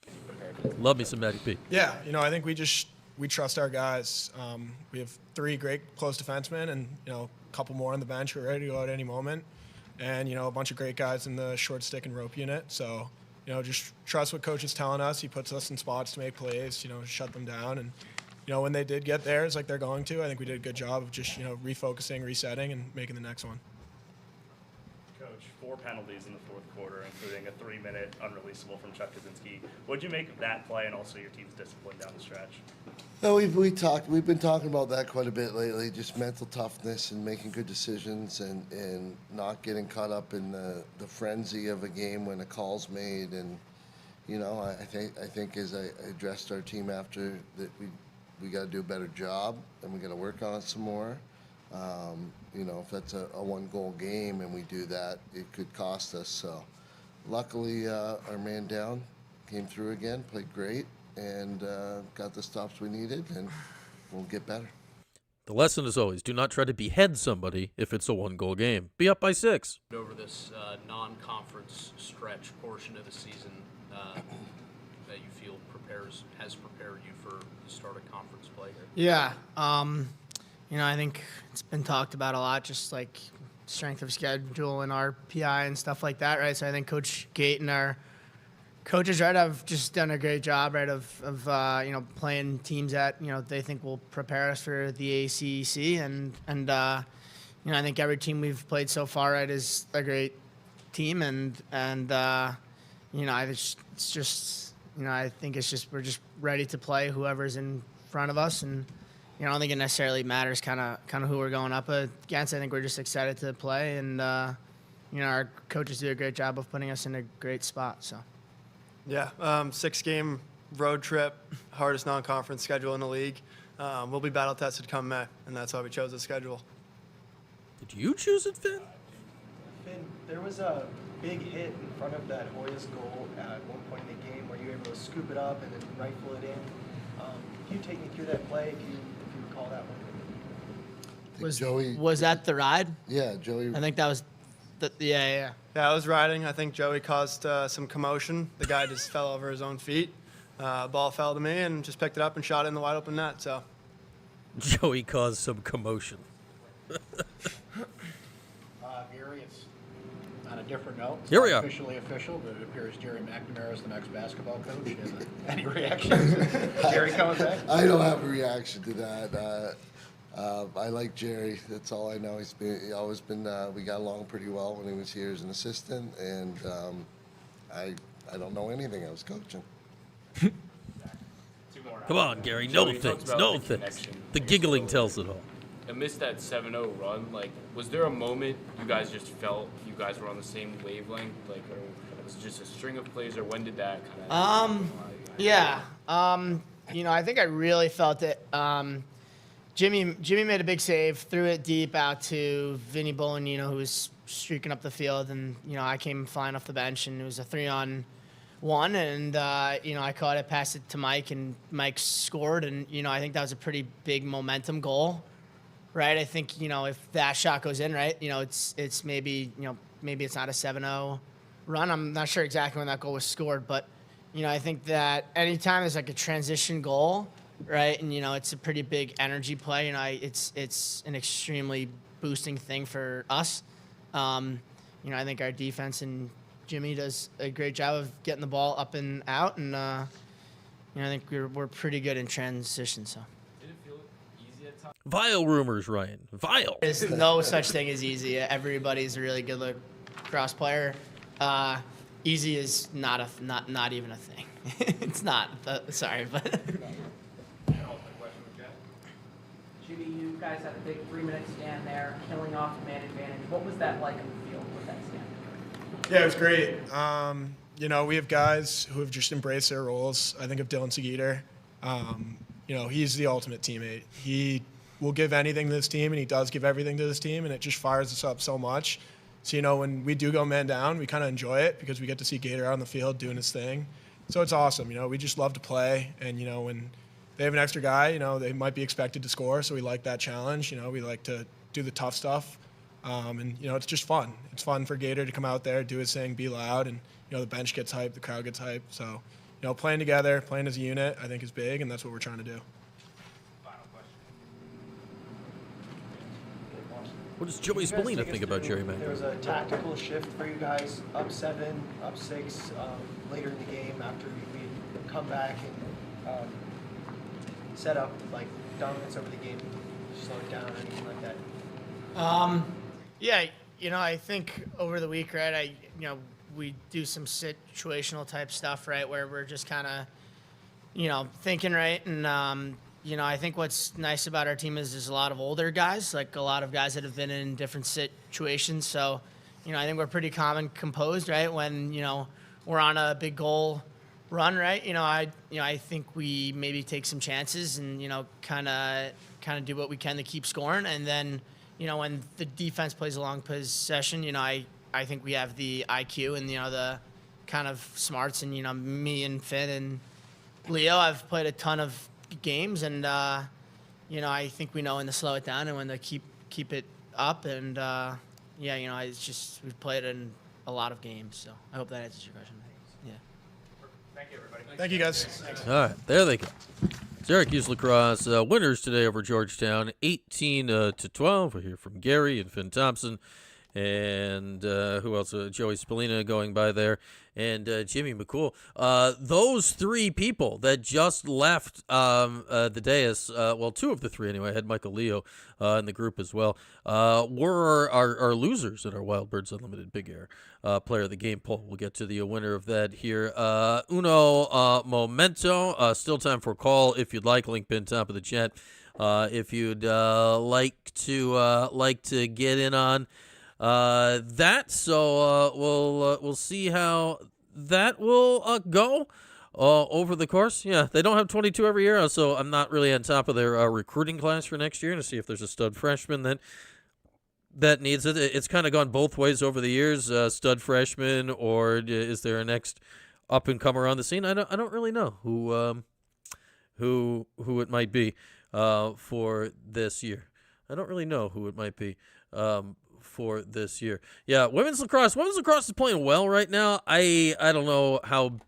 Speaker 4: Love me some Matty P.
Speaker 12: Yeah, you know, I think we trust our guys. We have 3 great close defensemen and, you know, a couple more on the bench who are ready to go at any moment. And, you know, a bunch of great guys in the short stick and rope unit. So, you know, just trust what coach is telling us. He puts us in spots to make plays, you know, shut them down. And, you when they did get theirs like they're going to, I think we did a good job of just, refocusing, resetting, and making the next one.
Speaker 8: Coach, 4 penalties in the fourth quarter, including a 3-minute unreleasable from Chuck Kaczynski. What did you make of that play and also your team's discipline down the stretch?
Speaker 9: No, we've been talking about that quite a bit lately, just mental toughness and making good decisions and not getting caught up in the frenzy of a game when a call's made. And, I think as I addressed our team after that, we got to do a better job and we got to work on it some more. If that's a 1-goal game and we do that, it could cost us. So luckily our man down came through again, played great, and got the stops we needed, and we'll get better.
Speaker 4: The lesson is always, do not try to behead somebody if it's a 1-goal game. Be up by 6.
Speaker 7: Over this non-conference stretch portion of the season that you feel has prepared you for the start of conference play here?
Speaker 11: Yeah. I think it's been talked about a lot, just like strength of schedule and our PI and stuff like that, right? So I think Coach Gait and our coaches, right, have just done a great job, right, of playing teams that, they think will prepare us for the ACC. And I think every team we've played so far, right, is a great team. I think we're just ready to play whoever's in front of us. And, I don't think it necessarily matters kind of who we're going up against. I think we're just excited to play. And, our coaches do a great job of putting us in a great spot, so.
Speaker 14: Yeah, 6-game road trip, hardest non-conference schedule in the league. We'll be battle tested come May, and that's why we chose the schedule.
Speaker 4: Did you choose it, Finn?
Speaker 5: Finn, there was a big hit in front of that Hoyas goal at one point in the game where you were able to scoop it up and then rifle it in. Can you take me through that play if you recall that one?
Speaker 11: Was that the ride?
Speaker 9: Yeah, Joey.
Speaker 11: I think that was yeah.
Speaker 14: Yeah, I was riding. I think Joey caused some commotion. The guy just fell over his own feet. Ball fell to me and just picked it up and shot it in the wide open net. So
Speaker 4: Joey caused some commotion.
Speaker 10: Gary, it's on a different note. It's
Speaker 4: Here we are.
Speaker 10: Officially official, but it appears Gerry McNamara is the next basketball coach. Any reactions? Gerry coming back?
Speaker 9: I don't have a reaction to that. I like Gerry. That's all I know. He always been. We got along pretty well when he was here as an assistant, and I don't know anything. I was coaching.
Speaker 4: Come on, Gary. No things. The giggling tells it all.
Speaker 6: Amidst that 7-0 run, was there a moment you guys just felt you guys were on the same wavelength? Or was it just a string of plays, or when did that kind of?
Speaker 11: Yeah. I think I really felt it. Jimmy made a big save, threw it deep out to Vinny Bolognino, who was streaking up the field, and I came flying off the bench, and it was a 3-on-1, and I caught it, passed it to Mike, and Mike scored, and I think that was a pretty big momentum goal, right? I think if that shot goes in, right, it's maybe it's not a 7-0 run. I'm not sure exactly when that goal was scored, but I think that anytime there's a transition goal, right, and it's a pretty big energy play, it's an extremely boosting thing for us. I think our defense and Jimmy does a great job of getting the ball up and out, and I think we're pretty good in transition. So.
Speaker 6: Did it feel easy at times?
Speaker 4: Vile rumors, Ryan. Vile.
Speaker 11: There's no such thing as easy. Everybody's a really good lacrosse player. Easy is not even a thing. It's not. Sorry, but.
Speaker 15: Jimmy, you guys had a big 3-minute stand there, killing off man advantage. What was that like on the field with that stand?
Speaker 12: Yeah, it was great. We have guys who have just embraced their roles. I think of Dylan Seguiter. He's the ultimate teammate. He will give anything to this team, and he does give everything to this team, and it just fires us up so much. So, when we do go man down, we kind of enjoy it because we get to see Gator out on the field doing his thing. So it's awesome. We just love to play, and, when they have an extra guy, they might be expected to score, so we like that challenge. We like to do the tough stuff. It's just fun. It's fun for Gator to come out there, do his thing, be loud, and, the bench gets hyped, the crowd gets hyped. So, playing together, playing as a unit, I think is big, and that's what we're trying to do.
Speaker 4: What does Joey Spallina think about Gerry McNamara?
Speaker 5: There was a tactical shift for you guys, up 7, up 6, later in the game after we come back and set up like dominance over the game, slow it down or anything like that?
Speaker 11: Yeah, I think over the week, right, we do some situational type stuff, right, where we're just kind of, thinking, right, and, I think what's nice about our team is there's a lot of older guys, like a lot of guys that have been in different situations, so, I think we're pretty calm and composed, right, when, we're on a big goal run, right, I think we maybe take some chances and, kind of do what we can to keep scoring, and then, when the defense plays a long possession, I think we have the IQ and, the kind of smarts. And, me and Finn and Leo have played a ton of games. And, I think we know when to slow it down and when to keep it up. And, it's just we've played in a lot of games. So I hope that answers your question. Yeah.
Speaker 10: Thank you, everybody.
Speaker 12: Thank you, guys.
Speaker 4: All right, there they go. Syracuse Lacrosse winners today over Georgetown, 18-12. We're here from Gary and Finn Thompson, and who else? Joey Spallina going by there, and Jimmy McCool. Those three people that just left the dais, well, two of the three anyway, I had Michael Leo in the group as well, were our losers in our Wildbirds Unlimited Big Air Player of the Game poll. We'll get to the winner of that here. Uno momento. Still time for a call if you'd like. Link pinned top of the chat. If you'd like to get in on that, so we'll see how that will go over the course. Yeah, they don't have 22 every year, so I'm not really on top of their recruiting class for next year to see if there's a stud freshman that needs it. It's kind of gone both ways over the years, stud freshman, or is there a next up and comer on the scene? I don't really know who it might be for this year. I don't really know who it might be for this year. Yeah, women's lacrosse is playing well right now. I don't know how,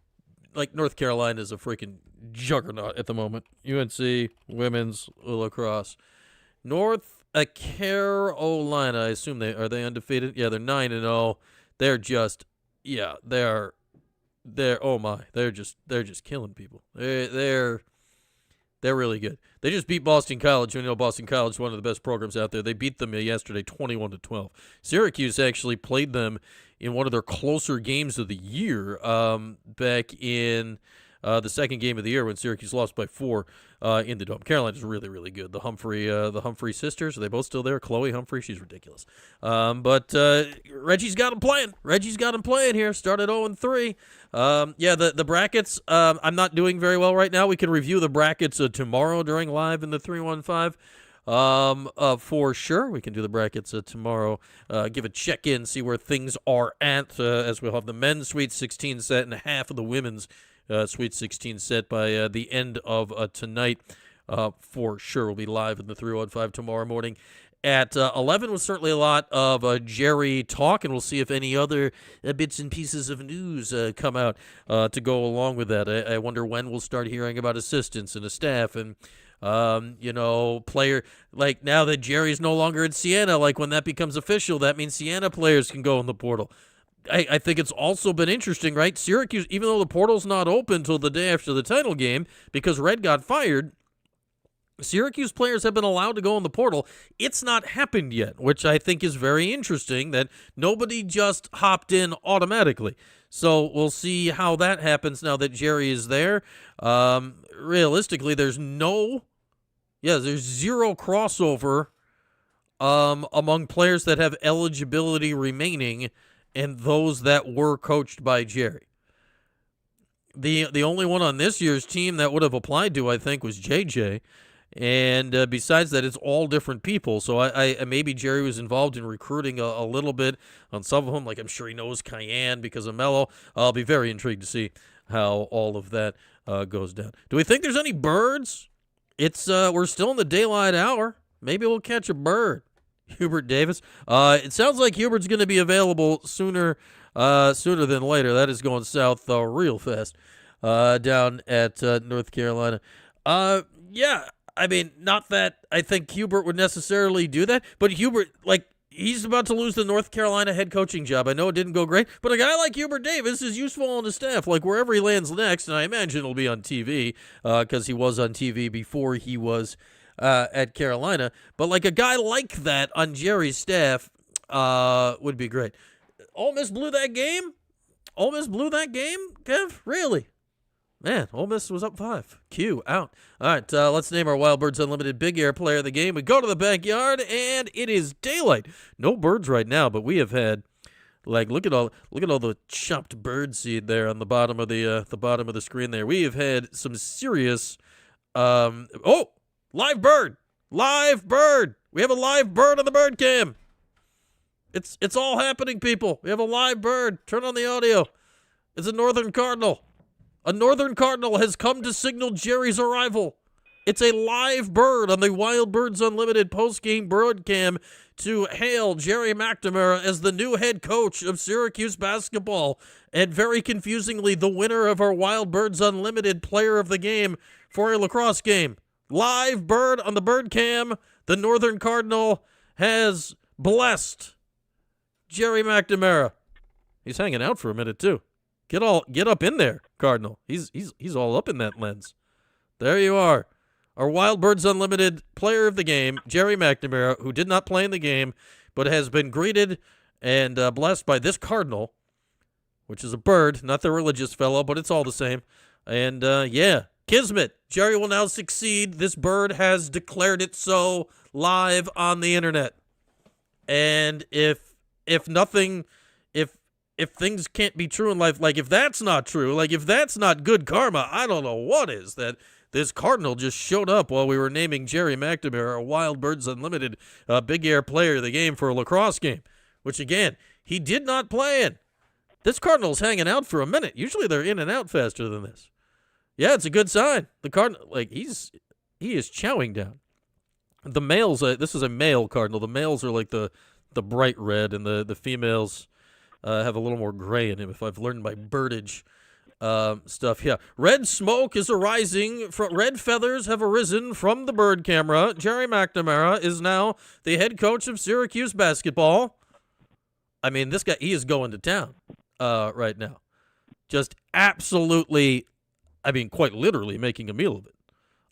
Speaker 4: like, North Carolina is a freaking juggernaut at the moment. UNC women's lacrosse. North Carolina, I assume are they undefeated? Yeah, they're 9-0. They're just oh my, they're just killing people. They're really good. They just beat Boston College. Boston College is one of the best programs out there. They beat them yesterday 21-12. Syracuse actually played them in one of their closer games of the year back in the second game of the year when Syracuse lost by 4 in the Dome. Carolina's really, really good. The Humphrey sisters, are they both still there? Chloe Humphrey, she's ridiculous. But Reggie's got them playing here. Started 0-3. The brackets, I'm not doing very well right now. We can review the brackets tomorrow during Live in the 315. For sure, we can do the brackets tomorrow. Give a check-in, see where things are at, as we'll have the men's Sweet 16 set and half of the women's Sweet 16 set by the end of tonight. For sure, we'll be live in the 315 tomorrow morning at 11. Was certainly a lot of Jerry talk, and we'll see if any other bits and pieces of news come out to go along with that. I wonder when we'll start hearing about assistants and a staff and player, like now that Jerry's no longer at Siena, like when that becomes official, that means Siena players can go in the portal. I think it's also been interesting, right? Syracuse, even though the portal's not open until the day after the title game because Red got fired, Syracuse players have been allowed to go in the portal. It's not happened yet, which I think is very interesting that nobody just hopped in automatically. So we'll see how that happens now that Jerry is there. Realistically, there's zero crossover among players that have eligibility remaining and those that were coached by Jerry. The only one on this year's team that would have applied to, I think, was JJ. And besides that, it's all different people. So I maybe Jerry was involved in recruiting a little bit on some of them. Like I'm sure he knows Cayenne because of Mello. I'll be very intrigued to see how all of that goes down. Do we think there's any birds? It's we're still in the daylight hour. Maybe we'll catch a bird. Hubert Davis. It sounds like Hubert's going to be available sooner than later. That is going south real fast down at North Carolina. Yeah, I mean, not that I think Hubert would necessarily do that, but Hubert, like, he's about to lose the North Carolina head coaching job. I know it didn't go great, but a guy like Hubert Davis is useful on the staff. Like, wherever he lands next, and I imagine it'll be on TV because he was on TV before he was at Carolina. But, like, a guy like that on Jerry's staff would be great. Ole Miss blew that game? Ole Miss blew that game, Kev? Really? Man, Ole Miss was up 5. Q, out. All right, let's name our Wild Birds Unlimited Big Air player of the game. We go to the backyard, and it is daylight. No birds right now, but we have had, like, look at all the chopped bird seed there on the bottom of the screen there. We have had some serious, live bird. We have a live bird on the bird cam. It's all happening, people. We have a live bird. Turn on the audio. It's a northern cardinal. A northern cardinal has come to signal Jerry's arrival. It's a live bird on the Wild Birds Unlimited postgame broadcam to hail Gerry McNamara as the new head coach of Syracuse basketball, and very confusingly, the winner of our Wild Birds Unlimited player of the game for a lacrosse game. Live bird on the bird cam. The northern cardinal has blessed Gerry McNamara. He's hanging out for a minute, too. Get up in there, Cardinal. He's all up in that lens. There you are. Our Wild Birds Unlimited player of the game, Gerry McNamara, who did not play in the game, but has been greeted and blessed by this Cardinal, which is a bird, not the religious fellow, but it's all the same. And, Kismet. Jerry will now succeed. This bird has declared it so live on the internet. And if things can't be true in life, like if that's not true, like if that's not good karma, I don't know what is. That this Cardinal just showed up while we were naming Gerry McNamara a Wild Birds Unlimited Big Air player of the game for a lacrosse game, which again, he did not play in. This Cardinal's hanging out for a minute. Usually they're in and out faster than this. Yeah, it's a good sign. The Cardinal, he is chowing down. The males, this is a male Cardinal. The males are like the bright red, and the females have a little more gray in him, if I've learned my birdage stuff. Yeah. Red smoke is arising. Red feathers have arisen from the bird camera. Gerry McNamara is now the head coach of Syracuse basketball. I mean, this guy, he is going to town right now. Just absolutely, quite literally making a meal of it.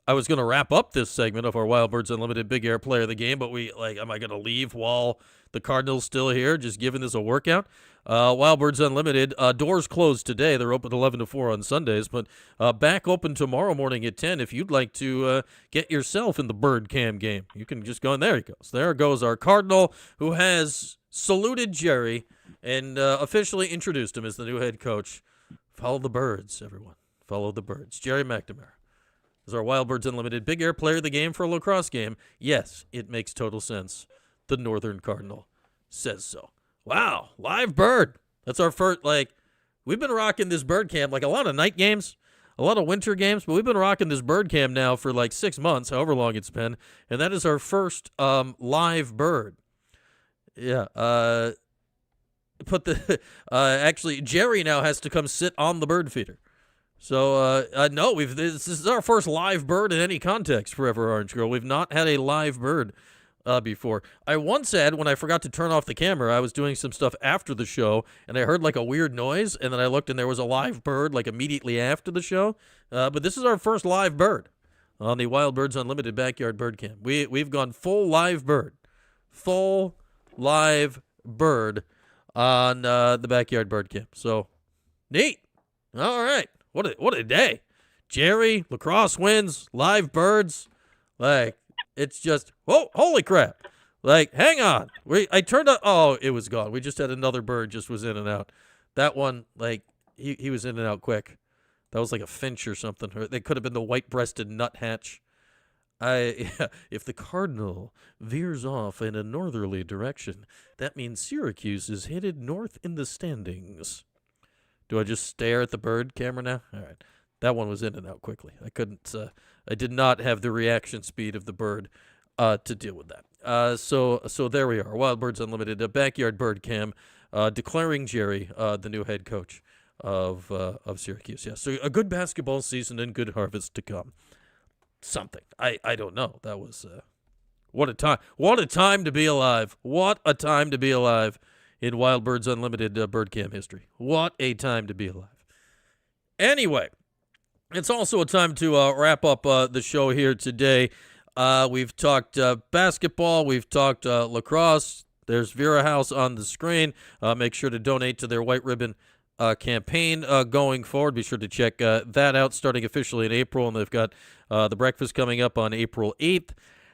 Speaker 4: I was going to wrap up this segment of our Wild Birds Unlimited Big Air player of the game, but am I going to leave while the Cardinals still here, just giving this a workout? Wild Birds Unlimited, doors closed today. They're open 11 to 4 on Sundays, but back open tomorrow morning at 10 if you'd like to get yourself in the bird cam game. You can just go in. There he goes. There goes our Cardinal, who has saluted Jerry and officially introduced him as the new head coach. Follow the birds, everyone. Follow the birds. Gerry McNamara is our Wild Birds Unlimited Big Air player of the game for a lacrosse game. Yes, it makes total sense. The Northern Cardinal says so. Wow, live bird. That's our first, we've been rocking this bird cam, a lot of night games, a lot of winter games, but we've been rocking this bird cam now for 6 months, however long it's been, and that is our first live bird. Yeah, actually, Jerry now has to come sit on the bird feeder. So, no, this is our first live bird in any context for Ever Orange Girl. We've not had a live bird before. I once had, when I forgot to turn off the camera, I was doing some stuff after the show, and I heard a weird noise, and then I looked, and there was a live bird immediately after the show. But this is our first live bird on the Wild Birds Unlimited Backyard Bird Cam. We've gone full live bird on the Backyard Bird Cam. So, neat. All right. What a day. Jerry, lacrosse wins, live birds. It's just, holy crap. Hang on. I turned up, it was gone. We just had another bird just was in and out. That one, he was in and out quick. That was like a finch or something. Or they could have been the white-breasted nuthatch. If the Cardinal veers off in a northerly direction, that means Syracuse is headed north in the standings. Do I just stare at the bird camera now? All right. That one was in and out quickly. I did not have the reaction speed of the bird to deal with that. So there we are. Wild Birds Unlimited, a Backyard Bird Cam, declaring Jerry the new head coach of Syracuse. Yeah, so a good basketball season and good harvest to come. Something. I don't know. That was What a time. What a time to be alive. What a time to be alive in Wild Birds Unlimited Bird Cam history. What a time to be alive. Anyway, it's also a time to wrap up the show here today. We've talked basketball. We've talked lacrosse. There's Vera House on the screen. Make sure to donate to their White Ribbon campaign going forward. Be sure to check that out starting officially in April. And they've got the breakfast coming up on April 8th.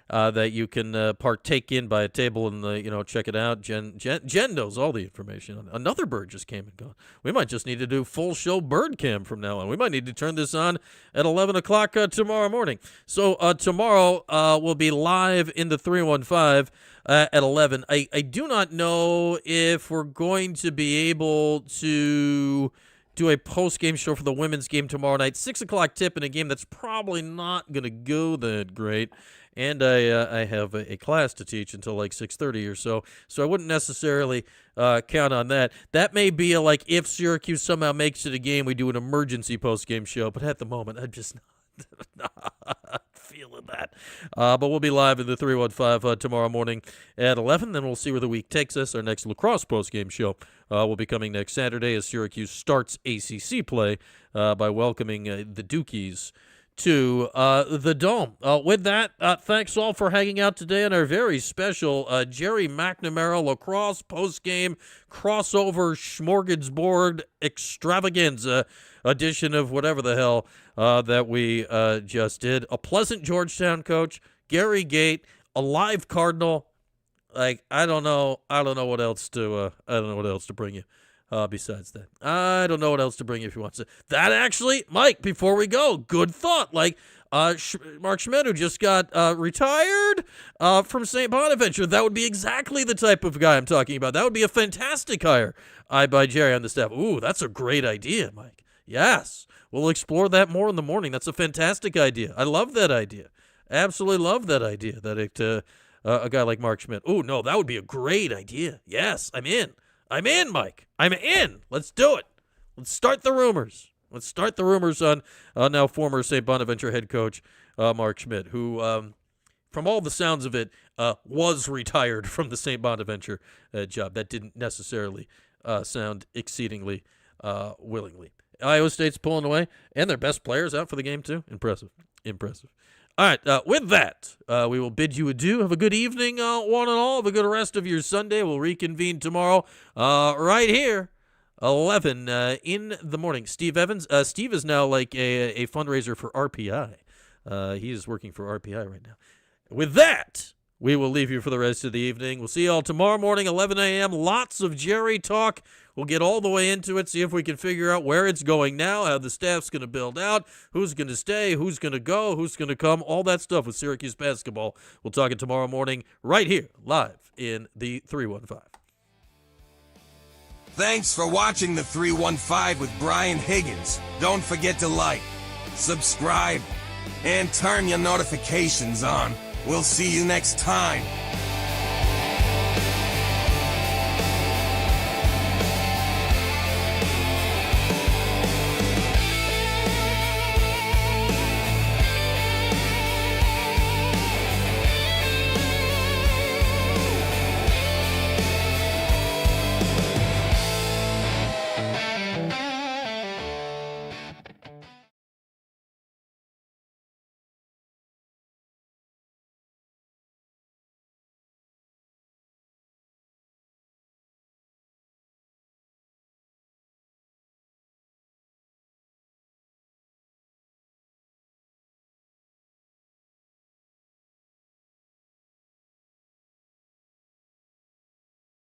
Speaker 4: That you can partake in by a table and, check it out. Jen knows all the information. Another bird just came and gone. We might just need to do full show bird cam from now on. We might need to turn this on at 11 o'clock tomorrow morning. So tomorrow we'll be live in the 315 at 11. I do not know if we're going to be able to do a post-game show for the women's game tomorrow night. 6 o'clock tip in a game that's probably not going to go that great. And I have a class to teach until like 6:30 or so I wouldn't necessarily count on that. That may be if Syracuse somehow makes it a game, we do an emergency post-game show. But at the moment, I'm just not feeling that. But we'll be live in the 315 tomorrow morning at 11. Then we'll see where the week takes us. Our next lacrosse post-game show will be coming next Saturday as Syracuse starts ACC play by welcoming the Dukies to the Dome. With that, thanks all for hanging out today on our very special Gerry McNamara lacrosse postgame crossover smorgasbord extravaganza edition of whatever the hell that we just did. A pleasant Georgetown coach, Gary Gait, a live Cardinal. I don't know what else to bring you. Besides that, I don't know what else to bring you if you want to. That actually, Mike, before we go, good thought. Mark Schmidt, who just got retired from St. Bonaventure, that would be exactly the type of guy I'm talking about. That would be a fantastic hire by Gerry on the staff. Ooh, that's a great idea, Mike. Yes, we'll explore that more in the morning. That's a fantastic idea. I love that idea. Absolutely love that idea. A guy like Mark Schmidt. Ooh, no, that would be a great idea. Yes, I'm in, Mike. I'm in. Let's do it. Let's start the rumors. On now former St. Bonaventure head coach Mark Schmidt, who, from all the sounds of it, was retired from the St. Bonaventure job. That didn't necessarily sound exceedingly willingly. Iowa State's pulling away, and their best players out for the game, too. Impressive. All right, with that, we will bid you adieu. Have a good evening, one and all. Have a good rest of your Sunday. We'll reconvene tomorrow right here, 11 in the morning. Steve Evans. Steve is now like a fundraiser for RPI. He is working for RPI right now. With that, we will leave you for the rest of the evening. We'll see you all tomorrow morning, 11 a.m. Lots of Gerry talk. We'll get all the way into it, see if we can figure out where it's going now, how the staff's going to build out, who's going to stay, who's going to go, who's going to come, all that stuff with Syracuse basketball. We'll talk it tomorrow morning right here, live in the 315.
Speaker 1: Thanks for watching the 315 with Brian Higgins. Don't forget to like, subscribe, and turn your notifications on. We'll see you next time.